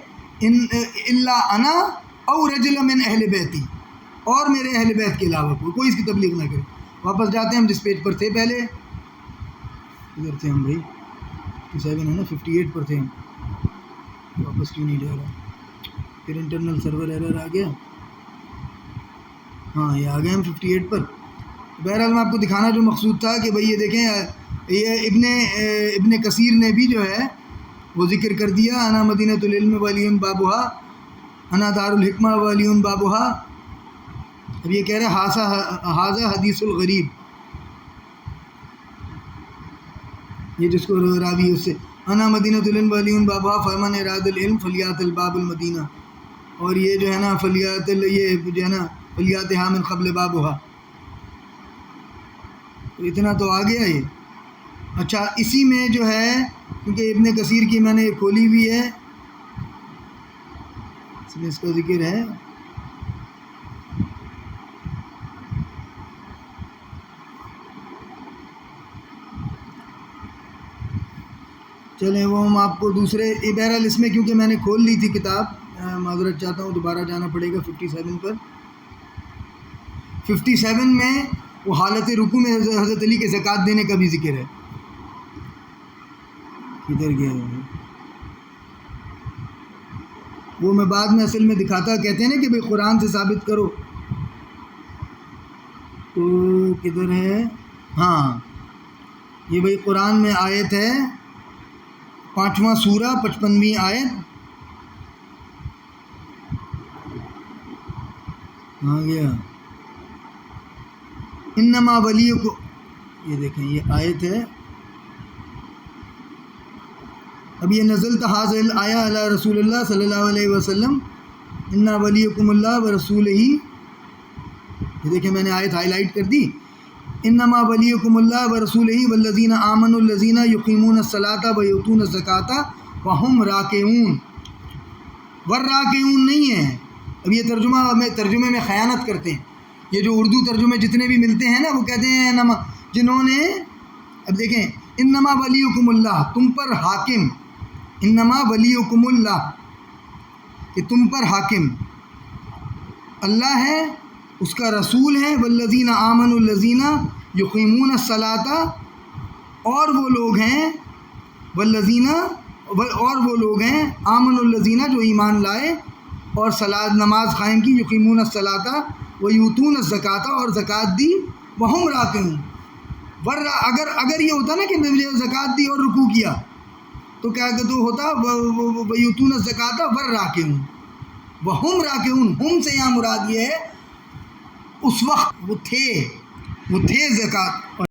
الا انا او رجل من اہل بیتی، اور میرے اہل بیت کے علاوہ کوئی اس کی تبلیغ نہ کرے. واپس جاتے ہیں ہم جس پیج پر تھے پہلے، ادھر تھے ہم بھائی 57 ہے نا، 58 پر تھے ہم. واپس کیوں نہیں جا رہا؟ پھر انٹرنل سرور ایرر آ گیا. ہاں یہ آ گئے ہم 58 پر. بہرحال میں آپ کو دکھانا جو مقصود تھا کہ بھئی یہ دیکھیں، یہ ابن کثیر نے بھی جو ہے وہ ذکر کر دیا، انا مدینۃ العلم ولی بابھا، انا دار الحکمہ ولی بابھا. اب یہ کہہ رہے ھذا حدیث الغریب، یہ جس کو راوی اس سے انا مدینۃ العلم ولی بابھا فمن اراد العلم فلیات الباب المدینہ، اور یہ جو ہے نا فلیات یہ جو ہے نا فلیاتھا من قبل بابھا. تو اتنا تو آ گیا یہ. اچھا، اسی میں جو ہے کیونکہ ابن کثیر کی میں نے کھولی ہوئی ہے، اس میں اس کا ذکر ہے. چلیں وہ ہم آپ کو دوسرے، بہرحال اس میں کیونکہ میں نے کھول لی تھی کتاب، معذرت چاہتا ہوں، دوبارہ جانا پڑے گا 57 پر. 57 میں وہ حالت رکوع میں حضرت علی کے زکوٰۃ دینے کا بھی ذکر ہے. کدھر گیا وہ میں بعد میں اصل میں دکھاتا، کہتے ہیں نا کہ بھئی قرآن سے ثابت کرو، تو کدھر ہے؟ ہاں یہ بھئی قرآن میں آیت ہے 5واں سورہ 55ویں آیت، آ گیا انما ولیکم، یہ دیکھیں یہ آیت ہے. اب یہ نزل تحاضل آیا علی رسول اللہ صلی اللہ علیہ وسلم، انا ولیکم اللہ و رسول ہی. یہ دیکھیں میں نے آیت ہائی لائٹ کر دی، انما ولیکم اللہ و رسول ہی والذین آمنوا الذین یقیمون الصلاۃ و یؤتون الزکاۃ وہم راکعون. والراکعون نہیں ہے. اب یہ ترجمے میں خیانت کرتے ہیں. یہ جو اردو ترجمے جتنے بھی ملتے ہیں نا وہ کہتے ہیں جنہوں نے، اب دیکھیں انما ولیکم اللہ، تم پر حاکم، انما ولیکم اللہ کہ تم پر حاکم اللہ ہے، اس کا رسول ہے، والذین آمنوا الذین یقیمون الصلاۃ، اور وہ لوگ ہیں والذین اور وہ لوگ ہیں آمن الذین جو ایمان لائے اور صلاۃ نماز قائم کی، یقیمون الصلاۃ ویؤتون الزکوٰۃ اور زکوٰۃ دی، وہم راکعون اگر یہ ہوتا نا کہ زکوٰۃ دی اور رکوع کیا تو کیا کہ تو ہوتا ویؤتون الزکوٰۃ والراکعون وہم راکعون، ہم سے یہاں مراد یہ ہے اس وقت وہ تھے زکوٰۃ